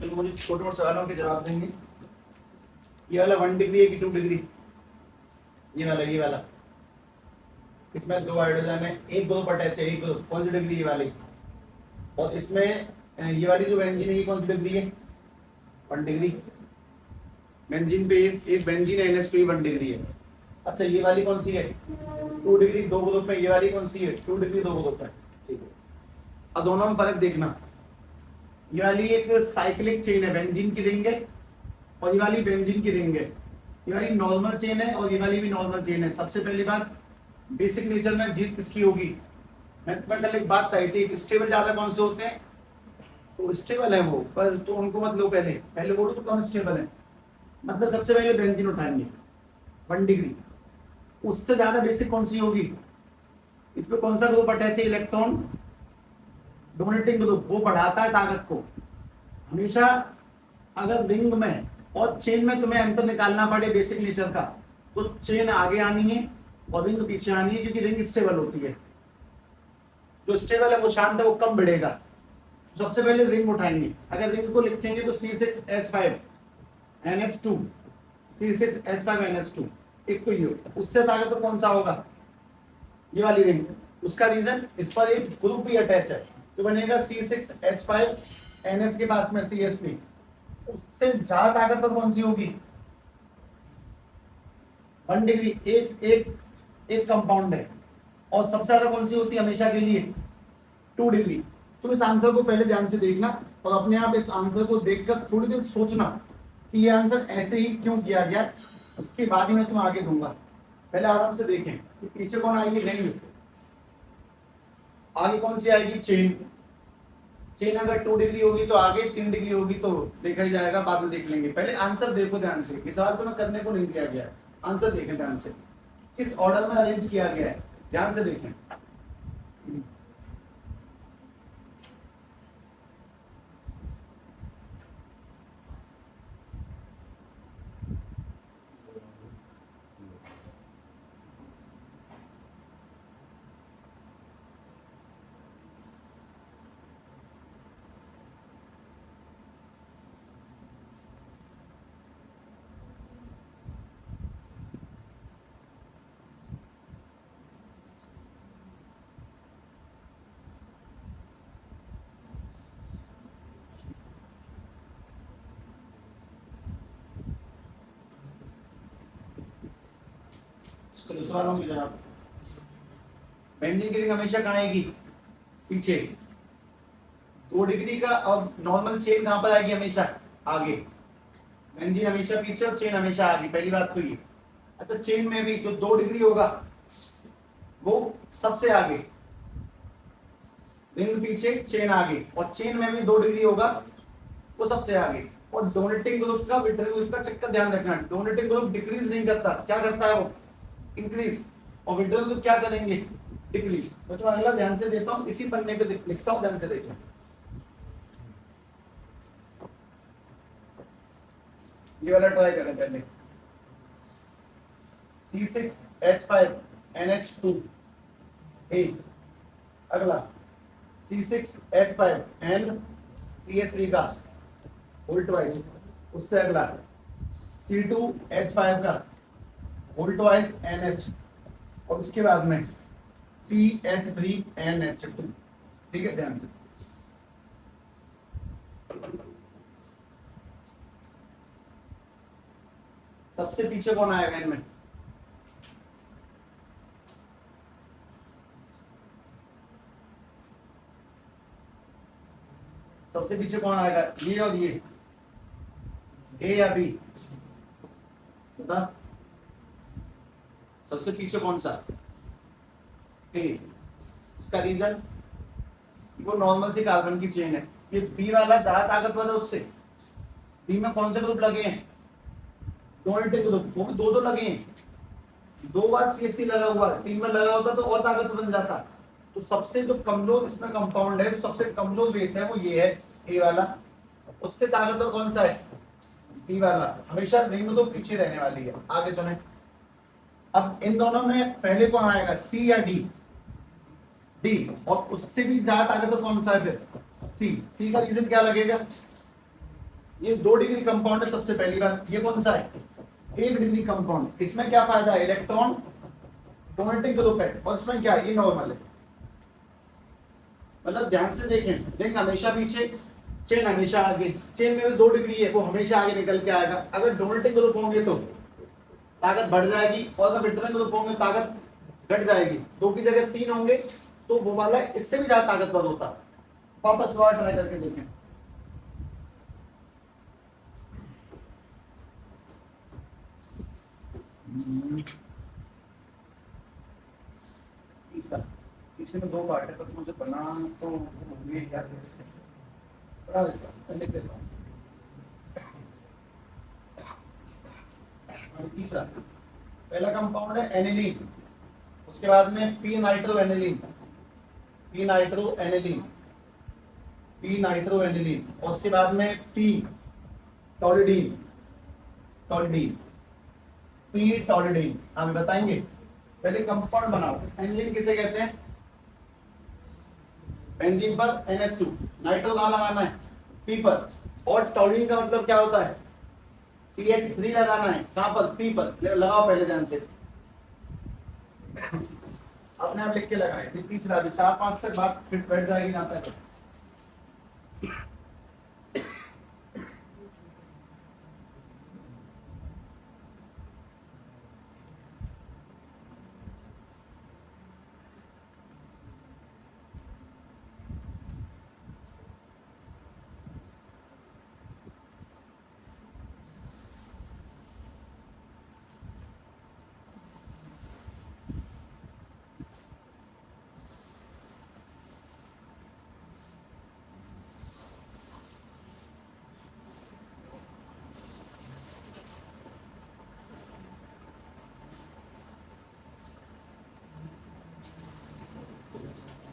चलो मुझे छोटे मोटे सवालों के जवाब देंगे। ये वाला 1 डिग्री है कि 2 डिग्री, ये वाला इसमें 2 हाइड्रोजन है, एक ग्रुप अटैच है, एक ग्रुप, कौन सी डिग्री ये वाली। और इसमें ये वाली जो बेंजीन है ये कौन सी डिग्री है, 1 डिग्री। बेंजीन पे एक बेंजीन है NH2, 1 डिग्री है। अच्छा ये वाली कौन सी है, 2 डिग्री, 2 ग्रुप में। ये वाली कौन सी है, 2 डिग्री, 2 ग्रुप है, ठीक है। अब दोनों में फर्क देखना, ये वाली एक साइक्लिक चेन है, बेंजीन की रिंग है, और ये वाली बेंजीन की रिंग है। ये वाली नॉर्मल चेन है और ये वाली भी नॉर्मल चेन है। सबसे पहली बात, बेसिक नेचर में जीत किसकी होगी। मैथमेटिकल एक बात आई थी, स्टेबल ज्यादा कौन से होते हैं, तो स्टेबल है वो, पर तो उनको मत लो, पहले बोलो तो कौन स्टेबल है। मतलब सबसे पहले बेंजीन उठाएंगे 1 डिग्री, उससे ज्यादा बेसिक कौन सी होगी। इस पे कौन सा ग्रुप अटैच है, इलेक्ट्रॉन डोनेटिंग ग्रुप, वो बढ़ाता है ताकत को। हमेशा अगर रिंग में और चेन में तुम्हें अंतर निकालना पड़े बेसिक नेचर का, तो चेन आगे आनी है और रिंग पीछे आनी है क्योंकि रिंग स्टेबल होती है। जो स्टेबल है वो शांत है, वो कम बढ़ेगा। तो सबसे पहले रिंग उठाएंगे। अगर रिंग को लिखेंगे तो C6H5NH2, C6H5NH2 एक तो ये। उससे ताकतवर कौन सा होगा? ये वाली रिंग। उसका रीजन इस पर एक ग्रुप भी अटैच है, तो बनेगा C6H5NH के पास में CH3। उससे ज्यादा ताकतवर कौन सी होगी? 1 डिग्री। एक एक एक कंपाउंड है। और सबसे ज्यादा कौन सी होती है हमेशा के लिए? 2 डिग्री। तुम इस आंसर को पहले ध्यान से देखना और अपने आप इस आंसर को देखकर थोड़ी देर सोचना कि ये आंसर ऐसे ही क्यों किया गया। उसके बाद ही मैं तुम्हें आगे दूंगा। पहले आराम से देखें कि पीछे कौन आएगी? रिंग। आगे कौन सी आएगी? चेन। चेन अगर 2 डिग्री होगी तो आगे, 3 डिग्री होगी तो देखा ही जाएगा, बाद में देख लेंगे। पहले आंसर देखो ध्यान से। इस सवाल तुम्हें करने को नहीं दिया गया है। आंसर देखें ध्यान से, किस ऑर्डर में अरेंज किया गया है, ध्यान से देखें। चलो सवालों के जवाब। बेंजीन की रिंग हमेशा कहाँ आएगी? पीछे। 2 डिग्री का और नॉर्मल चेन कहां पर आएगी? हमेशा आगे। बेंजीन हमेशा पीछे और चेन हमेशा आगे। पहली बात तो ये। अच्छा, चेन में भी जो 2 डिग्री होगा वो सबसे आगे, रिंग पीछे, चेन आगे। और चेन में भी 2 डिग्री होगा वो सबसे आगे। और डोनेटिंग ग्रुप का विड्रॉइंग ग्रुप का चक्कर ध्यान रखना। डोनेटिंग ग्रुप डिक्रीज नहीं करता, क्या करता है वो? इंक्रीज। और विड्रॉइंग ग्रुप क्या करेंगे? डिक्रीज। तो अगला ध्यान से देता हूं, इसी पन्ने पे लिखता हूं, ध्यान से देखो। ये वाला ट्राई करें पहले। C6H5NH2 ए। अगला C6H5N CH3 का होल ट्वाइस। उससे अगला C2H5 का होल ट्वाइस NH। और उसके बाद में CH3NH2। ठीक है, ध्यान से। सबसे पीछे कौन आएगा इनमें? सबसे पीछे कौन आएगा? ये और ये, ए या बी? बता। सबसे पीछे कौन सा? ए। उसका रीजन, वो नॉर्मल सी कार्बन की चेन है। ये बी वाला ज्यादा ताकतवर है उससे। बी में कौन से ग्रुप लगे हैं? Donating group. वो भी दो लगे हैं। 2 बार CH3 लगा हुआ है, 3 बार लगा होता तो और ताकतवर बन जाता। तो सबसे जो कमजोर इसमें कंपाउंड है, सबसे कमजोर बेस है, वो ये है, ए वाला। उससे ताकतवर कौन सा है? बी वाला। हमेशा रिंग तो पीछे रहने वाली है। आगे सुने। अब इन दोनों में पहले कौन आएगा? सी या डी? डी। और उससे भी ज्यादा ताकतवर कौन सा है फिर? सी। सी का रीजन क्या लगेगा? ये 2 डिग्री कंपाउंड है सबसे पहली बात। ये कौन सा है? 1 डिग्री कंपाउंड। इसमें क्या फायदा है? इलेक्ट्रॉन डोनेटिंग ग्रुप है। और इसमें क्या है? ये नॉर्मल है। मतलब ध्यान से देखें, रिंग हमेशा पीछे, चेन हमेशा आगे। चेन में भी 2 डिग्री है, वो हमेशा आगे निकल के आएगा। अगर डोनेटिंग ग्रुप होंगे तो ताकत बढ़ जाएगी, और अगर विट्रिंग ग्रुप होंगे ताकत घट जाएगी। 2 की जगह 3 होंगे तो वो वाला इससे भी ज्यादा ताकतवर होता। वापस दोबारा ट्राई करके देखें। तीसरे में 2 पार्ट है, तो मुझे बना तो होंगे क्या कैसे? लिख देता हूँ। तीसरा पहला कंपाउंड है एनिलीन। उसके बाद में P nitro aniline, P nitro aniline, P nitro aniline. और उसके बाद में पी टॉलिडीन, टॉलिडीन, पी टॉलिडीन। हमें बताएंगे पहले कंपाउंड बनाओ। बेंजीन किसे कहते हैं? बेंजीन पर NH2, नाइट्रो कहाँ लगाना है? P पर। और टॉल्यूइन का मतलब क्या होता है? CH3 लगाना है कहाँ पर? P पर। लगाओ पहले ध्यान से, अपने आप लिख के लगाए। फिर तीसरा भी 4-5 तक बात फिर बैठ जाएगी ना तक।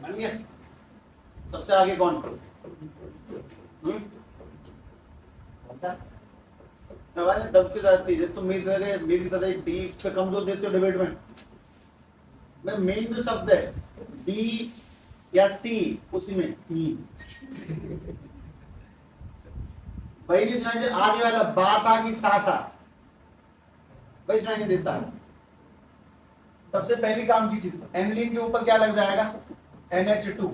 बन गया? सबसे आगे कौन? आवाज दब के जाती है। तुम मेरी तरह डी पे कमजोर देते हो डिबेट में। मैं मेन जो शब्द है डी या सी, उसी में ई। भाई नहीं सुनाई दे आगे वाला बात आ कि साथ आ, भाई सुनाई नहीं देता। सबसे पहली काम की चीज, एनिलीन के ऊपर क्या लग जाएगा? NH2।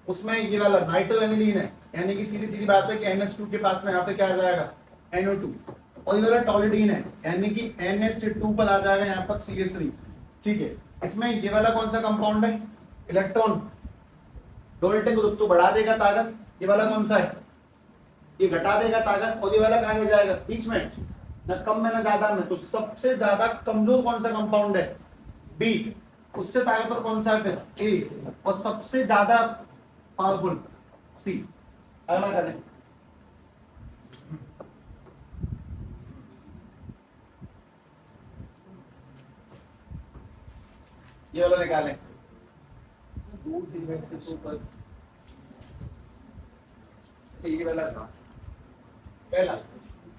उसमें ये वाला नाइट्रो एनिलीन है, यानी कि सीधी सीधी बात है कि NH2 के पास में यहाँ पे क्या आ जाएगा? NO2। और ये वाला टॉलिडीन है, यानी कि NH2 पर आ जाएगा यहाँ पर CH3। ठीक है, इसमें ये वाला कौन सा कंपाउंड है? इलेक्ट्रॉन डोनेटिंग ग्रुप तो बढ़ा देगा ताकत। ये वाला कौन सा है? ये घटा देगा ताकत। और ये वाला कहाँ ले जाएगा? बीच में, ना कम में ना ज्यादा में। तो सबसे ज्यादा कमजोर कौन सा कंपाउंड है? B। उससे ताकतवर कौन सा है फिर? A। और सबसे ज्यादा पावरफुल C। अगला करें। ये वाला निकालें। ये वाला था पहला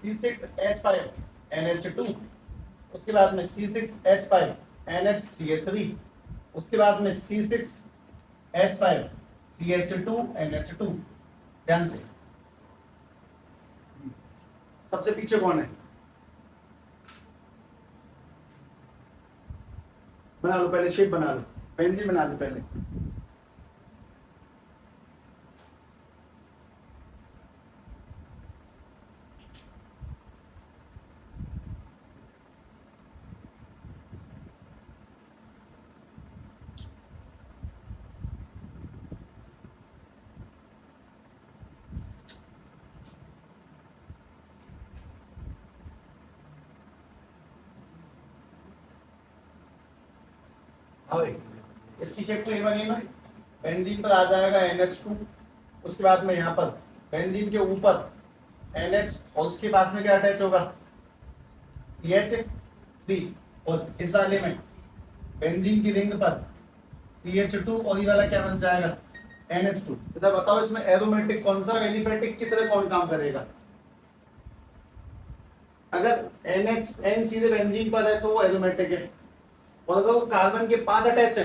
C6H5NH2, उसके बाद में C6H5NHCH3, उसके बाद में C6H5CH2NH2। ध्यान से, सबसे पीछे कौन है? बना लो पहले, शेप बना लो, बेंजीन बना लो पहले। हाँ भाई, इसकी शेप तो ये बनी ना, बेंजीन पर आ जाएगा NH2, उसके बाद में यहाँ पर बेंजीन के ऊपर NH, और उसके पास में क्या अटैच होगा? CH3। और इस वाले में बेंजीन की रिंग पर CH2, और ये वाला क्या बन जाएगा? NH2। तो बताओ इसमें एरोमेटिक कौन सा, एलिफेटिक की तरह कौन काम करेगा? अगर N सीधे बेंजीन पर है तो वो एरोमेटिक है, और अगर वो कार्बन के पास अटैच है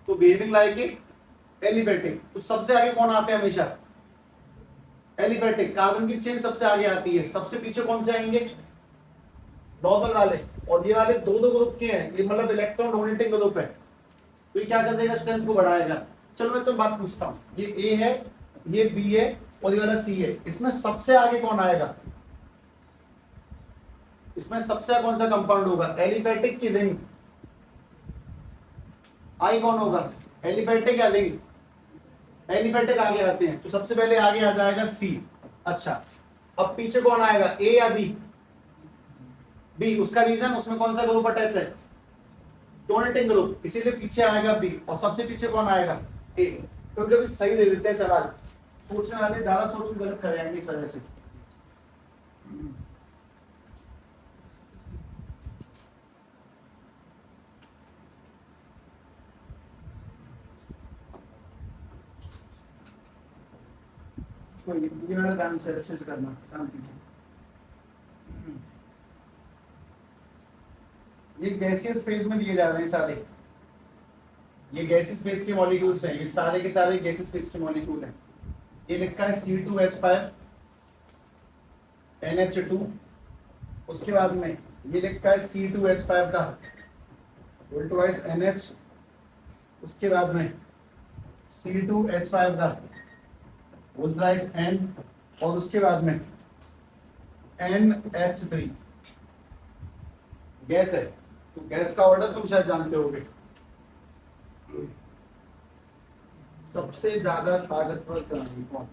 तो बिहेविंग लाइक एलिफेटिक। तो सबसे आगे कौन आते हैं हमेशा? एलिफेटिक। कार्बन की चेन सबसे आगे आती है, सबसे पीछे कौन से आएंगे? नॉर्मल वाले। और ये वाले दो दो ग्रुप के हैं, ये मतलब इलेक्ट्रॉन डोनेटिंग ग्रुप है, तो ये क्या कर देगा? स्ट्रेंथ को बढ़ाएगा। चलो मैं तो बात पूछता हूँ, ये ए है, ये बी है, और ये वाला सी है, इसमें सबसे आगे कौन आएगा? इसमें सबसे कौन सा कंपाउंड होगा? एलिफेटिक की रिंग? आई कौन होगा? एलिफेटिक या रिंग? एलिफेटिक आगे आते हैं, तो सबसे पहले आगे आ जाएगा सी। अच्छा, अब पीछे कौन आएगा? ए या बी? बी। उसका रीजन, उसमें कौन सा ग्रुप अटैच है? डोनेटिंग ग्रुप, इसीलिए पीछे आएगा बी। और सबसे पीछे कौन आएगा? ए। तो कभी सही दे देते हैं सवाल, सोचने वाले ज्यादा सोच के गलत करेंगे इस वजह से। कोई नहीं, ये वाला ध्यान से अच्छे से करना, शांति से। ये गैसियस फेज में दिए जा रहे हैं सारे, ये गैसियस फेज के मॉलिक्यूल्स हैं, ये सारे के सारे गैसियस फेज के मॉलिक्यूल हैं। ये लिखा है C2H5 NH2, उसके बाद में ये लिखा है C2H5 का वोल्टवाइज NH, उसके बाद में C2H5 का वोल्टवाइज N, और उसके बाद में NH3 गैस है। तो गैस का ऑर्डर तुम शायद जानते होगे, सबसे ज्यादा ताकतवर प्राणी कौन?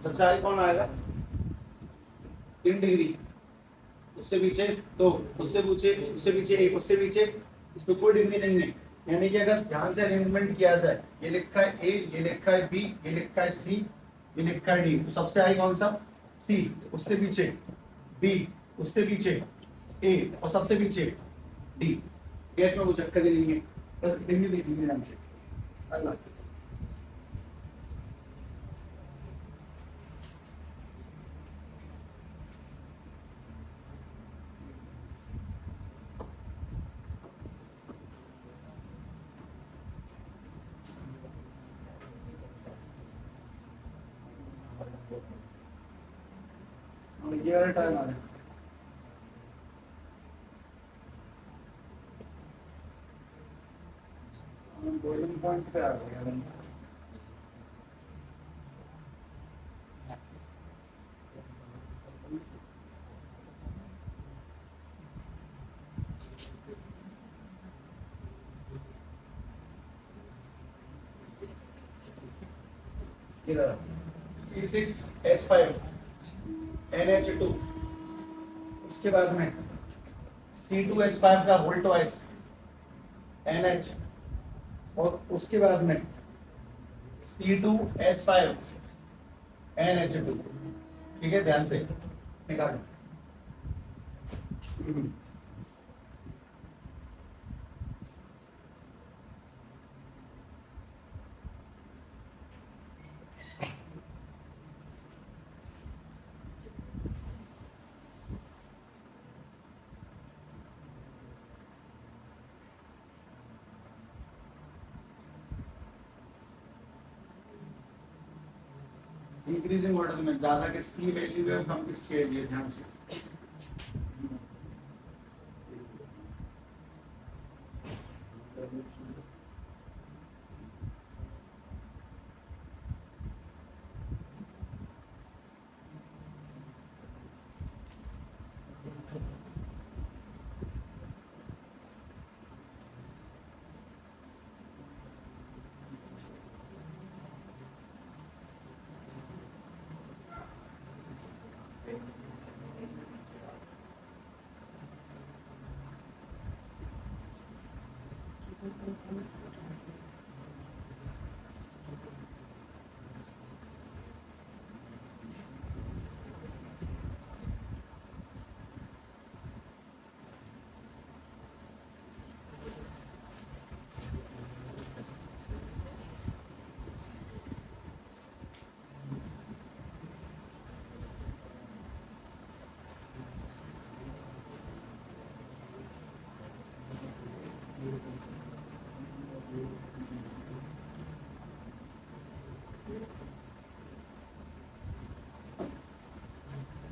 सबसे आगे कौन आएगा? 3 डिग्री, उससे पीछे 2, उससे पीछे 1, उससे पीछे, इस पे कोई डिग्री नहीं है। यानी कि अगर ध्यान से अरेंजमेंट किया जाए, ये लिखा है A, ये लिखा है B, ये लिखा है C, ये लिखा है D, तो सबसे आगे कौन सा? C, उससे पीछे B, उससे पीछे A, और सबसे पीछे D। गैस में कुछ चक्कर ही नहीं है, बस डिग्री देखिए ध्यान से। अल्लाह ये वाला टाइम आ रहा है। गोल्डन पॉइंट पे आ गया। इधर C6H5 NH2, उसके बाद में C2H5 का वोल्टवाइज NH, और उसके बाद में C2H5 NH2। ठीक है, ध्यान से निकालो। इंक्रीजिंग ऑर्डर में ज्यादा किसकी वैल्यू है, कम किसकी वैल्यू है, ध्यान से।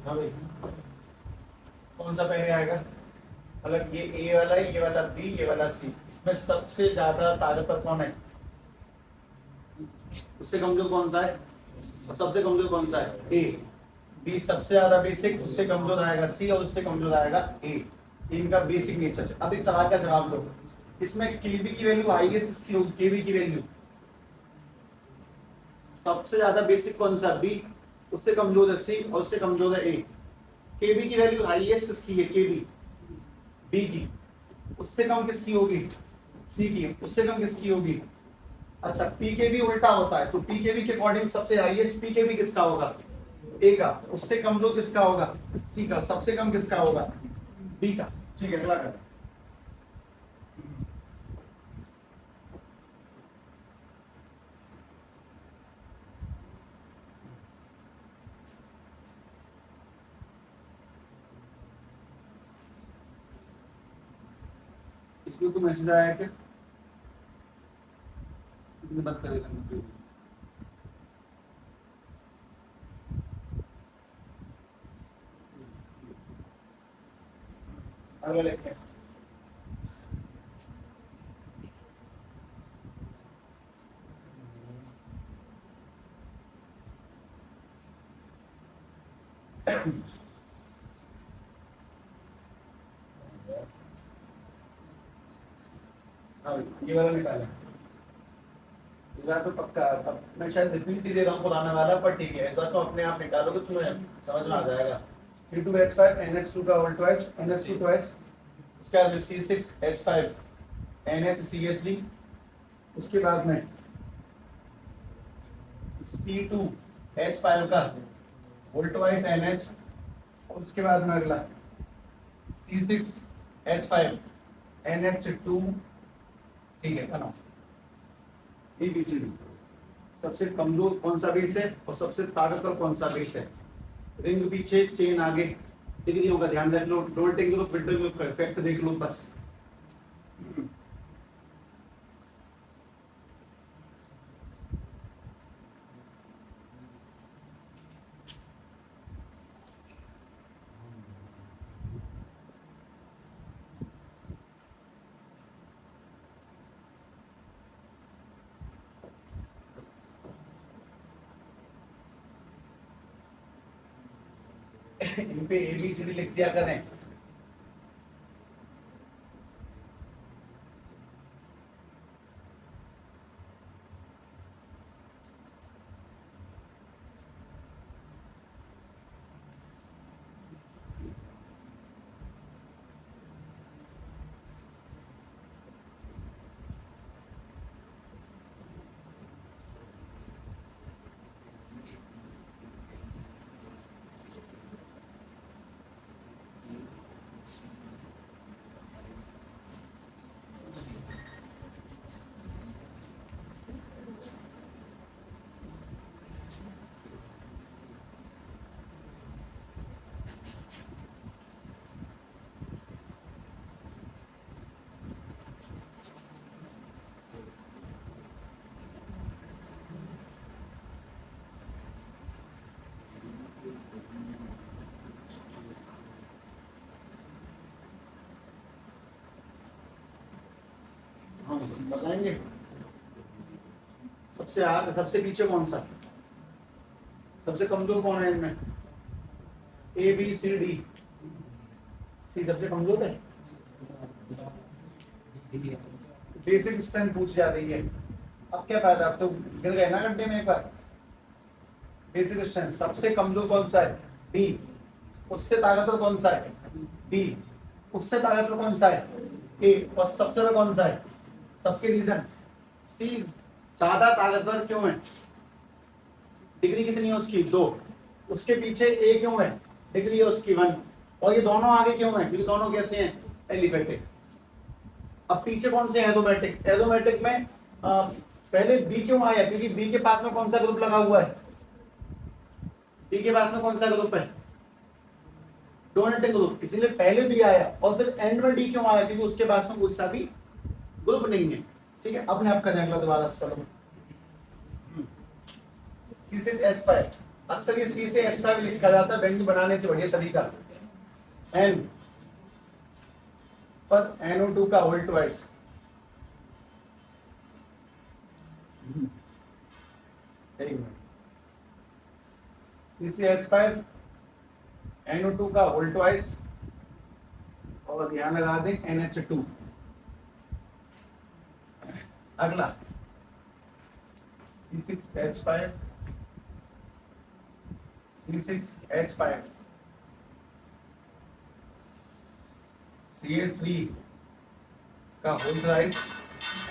हाँ भाई, कौन सा पहले आएगा? मतलब ये ए वाला है, ये वाला बी, ये वाला सी, इसमें सबसे ज्यादा ताकतवर कौन है? उससे कमजोर कौन सा है और सबसे कमजोर कौन सा है? ए। बी सबसे ज्यादा बेसिक, उससे कमजोर आएगा सी, और उससे कमजोर आएगा ए। इनका बेसिक नेचर। अब एक सवाल का जवाब लो, इसमें केबी की वैल्यू हाईएस्ट किसकी होगी? केबी की वैल्यू सबसे ज्यादा बेसिक कौन सा? बी, उससे कमजोर है सी, और उससे कमजोर है ए। केबी की वैल्यू हाईएस्ट किसकी है? केबी, बी की। उससे कम किसकी होगी? सी की। उससे कम किसकी होगी? अच्छा, पीकेबी उल्टा होता है, तो पीकेबी के अकॉर्डिंग सबसे हाईएस्ट पीकेबी किसका होगा? ए का। उससे कमजोर किसका होगा? सी का। सबसे कम किसका होगा? बी का। ठीक है, अगला कर। इसमें कोई मैसेज आया है क्या? बात करेगा अगला लिखते हैं। हाँ, ये वाला निकाला। इस बार तो पक्का, अब मैं शायद रिपीट ही दे रहा हूँ पुराना वाला, पर ठीक है, इस बार तो अपने आप निकालोगे, तुम्हें समझ में आ जाएगा। C2H5 NH2 का होल ट्वाइस NH2 ट्वाइस, उसके बाद में C6H5 NHCH3, उसके बाद में C2H5 का होल ट्वाइस NH, और उसके बाद में अगला C6H5 NH2। ठीक है, बनाओ ABCD। सबसे कमजोर कौन सा बेस है और सबसे ताकतवर कौन सा बेस है? रिंग पीछे, चेन आगे। डिग्रियों का ध्यान रख लो, डोल्टिंग लो, फिल्टर लो, परफेक्ट देख लो बस। इन पे ABCD लिख दिया करें। हाँ, बताएंगे। सबसे आगे, सबसे पीछे कौन सा? सबसे कमजोर कौन है इनमें? ABCD। सी सबसे कमजोर है। बेसिक स्ट्रेंथ पूछ जा रही है, अब क्या फायदा, अब तो गिर गए ना गड्ढे में एक बार। बेसिक स्ट्रेंथ सबसे कमजोर कौन सा है? डी। उससे ताकतवर कौन सा है? बी। उससे ताकतवर कौन सा है? ए। और सबसे ज्यादा कौन सा है? सबके रीजन सी ज्यादा ताकतवर क्यों है? डिग्री कितनी है उसकी? 2। उसके पीछे ए क्यों है? डिग्री है उसकी 1। और ये दोनों आगे क्यों है? क्योंकि दोनों कैसे हैं? एलिफेटिक। अब पीछे कौन से एरोमेटिक? एरोमेटिक में पहले बी क्यों आया? क्योंकि बी के पास में कौन सा ग्रुप लगा हुआ है? बी के पास में कौन सा ग्रुप है? डोनेटिंग ग्रुप, इसीलिए पहले बी आया। और फिर एंड में डी क्यों आया? क्योंकि उसके पास में कोई सा भी ग्रुप नहीं है। ठीक है, अपने आप का देख लो दोबारा से। चलो, सी से H5, अक्सर ये सी से H5 लिखा जाता है, बेंड बनाने से बढ़िया तरीका एन पर NO2 का होल ट्वाइस। CCH5 NO2 का होल ट्वाइस और ध्यान लगा दें NH2। अगला C6H5 C6H5 CH3 का whole twice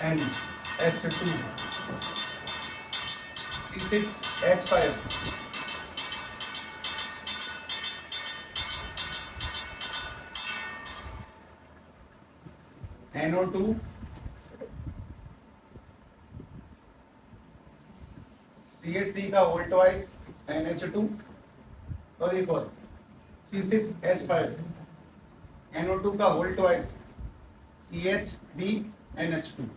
NH2 C6H5 NO2 CH3 का होल ट्वाइस NH2 और एक और C6H5 NO2 का होल ट्वाइस CH3NH2।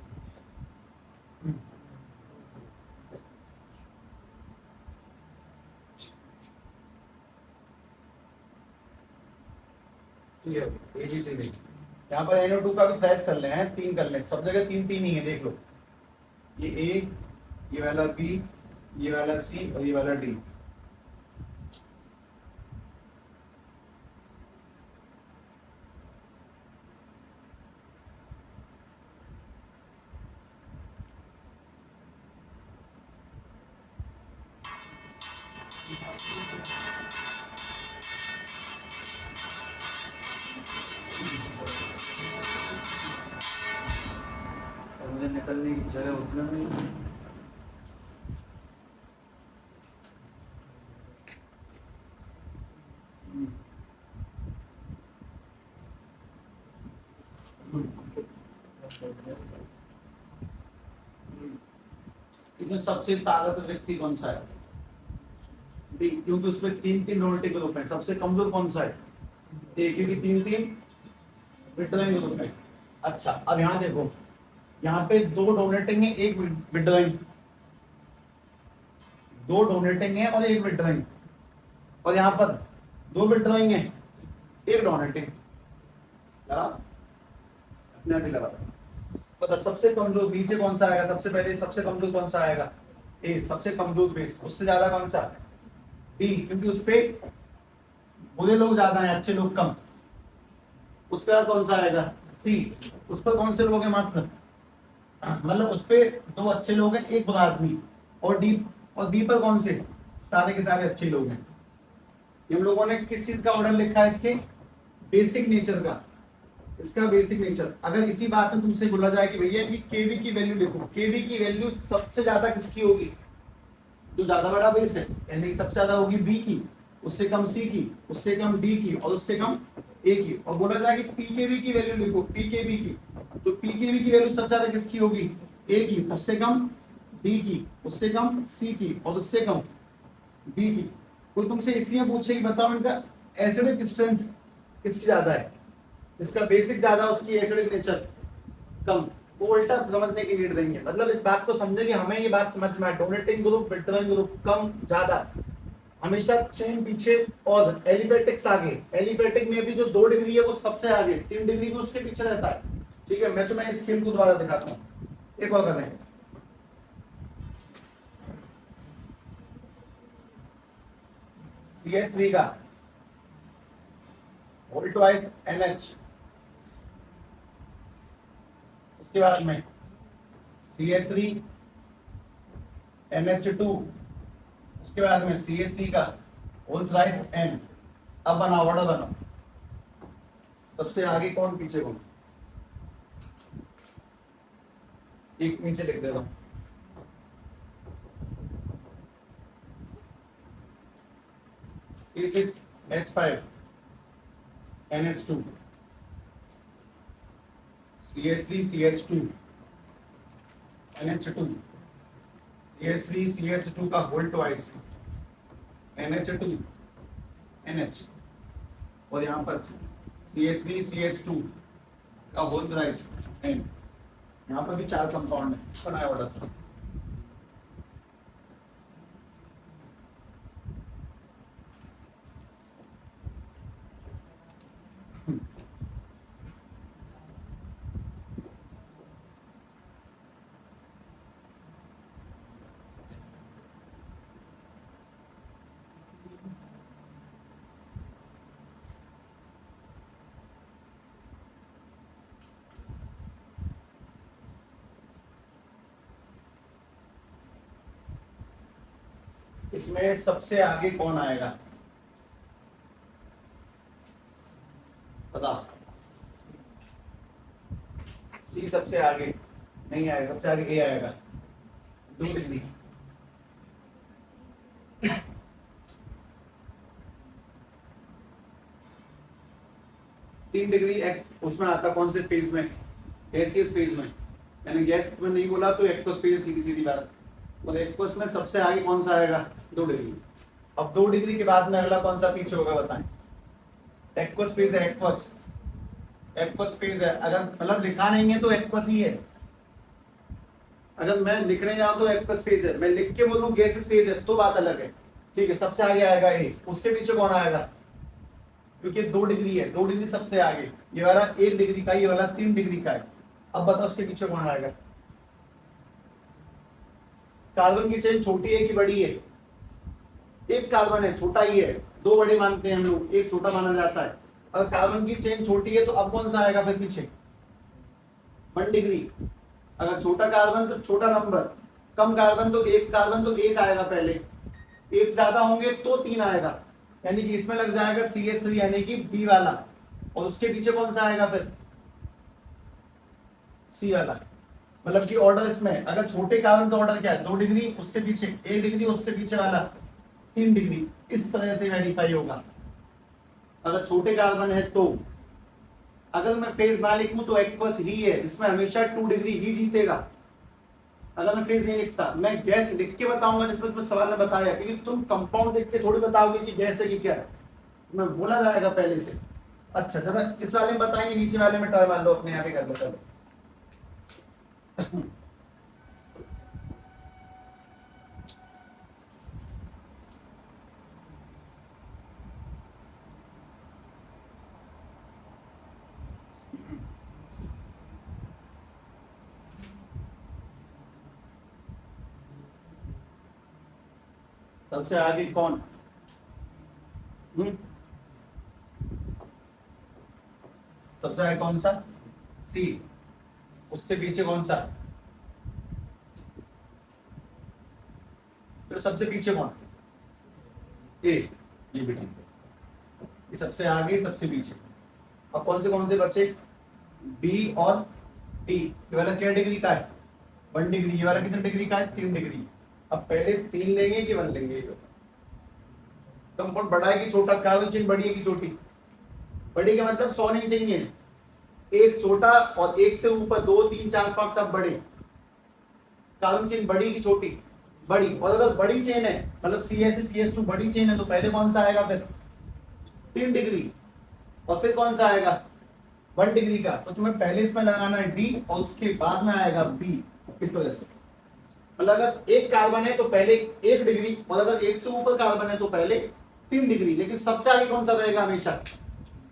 ABCD यहाँ पर NO2 का भी ट्रेस कर ले हैं, 3 कर ले, सब जगह 3 3 ही है, देख लो। ये A, ये वाला B, ये वाला C और ये वाला D। मुझे निकलने की जगह उतना नहीं। इसमें सबसे ताकतवर व्यक्ति कौन सा है? डी, क्योंकि उसमें 3 3 डोनेटिंग ग्रुप है। सबसे कमजोर कौन सा है? ए, क्योंकि 3 3 विड्रॉइंग ग्रुप है। अच्छा, अब यहाँ देखो, यहाँ पे 2 डोनेटिंग है, 1 विड्रॉइंग, 2 डोनेटिंग है और 1 विड्रॉइंग, और यहाँ पर 2 विड्रॉइंग है, 1 डोनेटिंग। लगा? अपने आप ही लगा। मतलब सबसे कमजोर नीचे कौन सा आएगा? सबसे पहले सबसे कमजोर कौन सा आएगा? ए, सबसे कमजोर बेस। उससे ज्यादा कौन सा? डी, क्योंकि उस पे बुरे लोग ज्यादा हैं, अच्छे लोग कम। उसके बाद कौन सा आएगा? सी, उस पर कौन से लोग हैं? मात्र, मतलब उस पे 2 अच्छे लोग हैं, 1 बुरा आदमी। और डी पर कौन से? सारे के सारे अच्छे लोग हैं। हम लोगों ने किस चीज का ऑर्डर लिखा है? इसके बेसिक नेचर का। इसका बेसिक नेचर, अगर इसी बात में तुमसे बोला जाए कि भैया कि केवी की वैल्यू लिखो, केवी की वैल्यू सबसे ज्यादा किसकी होगी? जो ज्यादा बड़ा बेस है, यानी सबसे ज्यादा होगी बी की, उससे कम सी की, उससे कम डी की और उससे कम ए की। और बोला जाए कि पीकेवी की वैल्यू लिखो, पीकेवी की, तो पीकेवी की वैल्यू सबसे ज्यादा किसकी होगी? ए की, उससे कम डी की, उससे कम सी की और उससे कम बी की। कोई तुमसे इसलिए पूछे कि बताओ इनका एसिडिक स्ट्रेंथ किसकी ज्यादा है? इसका बेसिक ज्यादा, उसकी एसिडिक नेचर कम, वो उल्टा समझने की नीड देंगे। मतलब इस बात को समझे कि हमें ये बात समझ में आए, डोनेटिंग ग्रुप, विड्रॉइंग ग्रुप कम ज्यादा, हमेशा चेन पीछे और एलिफेटिक्स आगे। एलिफेटिक में भी जो 2 डिग्री है वो सबसे आगे, 3 डिग्री भी उसके पीछे रहता है। ठीक है, मैं तुम्हें इस खेल को दोबारा दिखाता हूँ, एक और करें। CH3 का होल ट्वाइस NH, उसके बाद में CH3 NH2, उसके बाद में CH3 का होल ट्वाइस N। अब बनाओ, ऑर्डर बनाओ, सबसे आगे कौन, पीछे कौन? एक नीचे लिख देता हूं, C6H5 NH2 CH3 CH2 NH2 CH3 CH2 का होल ट्वाइस NH2 NH, और यहाँ पर CH3 CH2 का होल ट्वाइस N। यहाँ पर भी 4 कंपाउंड है, बनाया ऑर्डर। इसमें सबसे आगे कौन आएगा बता। सी सबसे आगे नहीं आएगा, सबसे आगे ए आएगा 2 डिग्री। 3 डिग्री उसमें आता कौन से फेज में, गैसियस फेज में। मैंने गैस में नहीं बोला तो एक्वस फेज, सीधी सीधी बात। और एक्वस में सबसे आगे कौन सा आएगा 2 डिग्री। अब 2 डिग्री के बाद में अगला कौन सा पीछे होगा बताएं। एक्वस फेज है, एक्वस एक्वस फेज है। अगर मतलब लिखा नहीं है तो एक्वस ही है। अगर मैं लिखने जाऊं तो एक्वस फेज है, मैं लिख के बोलूं गैसियस फेज है तो बात अलग है। ठीक है, सबसे आगे आएगा ए, उसके पीछे कौन आएगा, क्योंकि 2 डिग्री है, 2 डिग्री सबसे आगे। ये वाला 1 डिग्री का, ये वाला 3 डिग्री का है। अब बताओ उसके पीछे कौन आएगा। कार्बन की चेन छोटी है कि बड़ी है, एक कार्बन है छोटा ही है, 2 बड़े मानते हैं हम लोग, एक छोटा माना जाता है। अगर कार्बन की चेन छोटी है तो अब कौन सा आएगा फिर पीछे 1 डिग्री। अगर छोटा कार्बन तो छोटा नंबर, कम कार्बन तो एक कार्बन तो 1 आएगा पहले, एक ज्यादा होंगे तो 3 आएगा, यानी कि इसमें लग जाएगा CH3 यानी कि बी वाला। और उसके पीछे कौन सा आएगा फिर सी वाला। मतलब कि ऑर्डर इसमें अगर छोटे कार्बन तो ऑर्डर क्या है 2 डिग्री, उससे पीछे 1 डिग्री, उससे पीछे वाला 3 डिग्री। इस तरह से वेरीफाई होगा अगर छोटे कार्बन है तो। अगर मैं फेज ना लिखूं तो एक्वस ही है, इसमें हमेशा 2 डिग्री ही जीतेगा। अगर मैं फेज नहीं लिखता, मैं गैस लिख के बताऊंगा जिसमें तुम्हें सवाल में बताया, क्योंकि तुम कंपाउंड देख के थोड़ी बताओगे कि गैस है कि क्या है, मैं बोला जाएगा पहले से। अच्छा जरा इस वाले में बताएंगे, नीचे वाले में ट्राई मान लो अपने यहाँ पे कर लो। चलो सबसे आगे कौन, सबसे आगे कौन सा सी, उससे पीछे कौन सा, फिर सबसे पीछे कौन ए, ये भी ठीक है। ये सबसे आगे सबसे पीछे। अब कौन से बचे बी और डी। ये वाला क्या डिग्री का है 1 डिग्री, ये वाला कितने डिग्री का है 3 डिग्री। अब पहले 3 लेंगे कि 1 लेंगे। कंपाउंड बड़ा है कि छोटा, कार्बन चेन बड़ी है कि छोटी, बड़ी का मतलब 100 नहीं चाहिए, एक छोटा और एक से ऊपर 2 3 4 5 सब बड़े। कार्बन चेन बड़ी की छोटी, बड़ी। और अगर बड़ी चेन है मतलब CS से CS2 बड़ी चेन है तो पहले कौन सा आएगा फिर 3 डिग्री, और फिर कौन सा आएगा 1 डिग्री का। तो तुम्हें पहले इसमें लगाना है D और उसके बाद में आएगा B। इस तरह से मतलब अगर एक कार्बन है तो पहले 1 डिग्री, और अगर एक से ऊपर कार्बन है तो पहले 3 डिग्री। लेकिन सबसे आगे कौन सा रहेगा हमेशा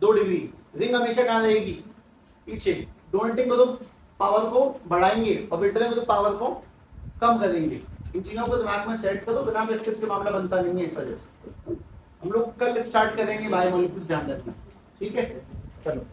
2 डिग्री। रिंग हमेशा कहां रहेगी पीछे। डोनेटिंग को तो पावर को बढ़ाएंगे और विंटरिंग को तो पावर को कम करेंगे। इन चीजों को दिमाग में सेट करो, बिना प्रैक्टिस के मामला बनता नहीं है। इस वजह से हम लोग कल स्टार्ट करेंगे बायोमोलिक्यूल्स, ध्यान रखना ठीक है। चलो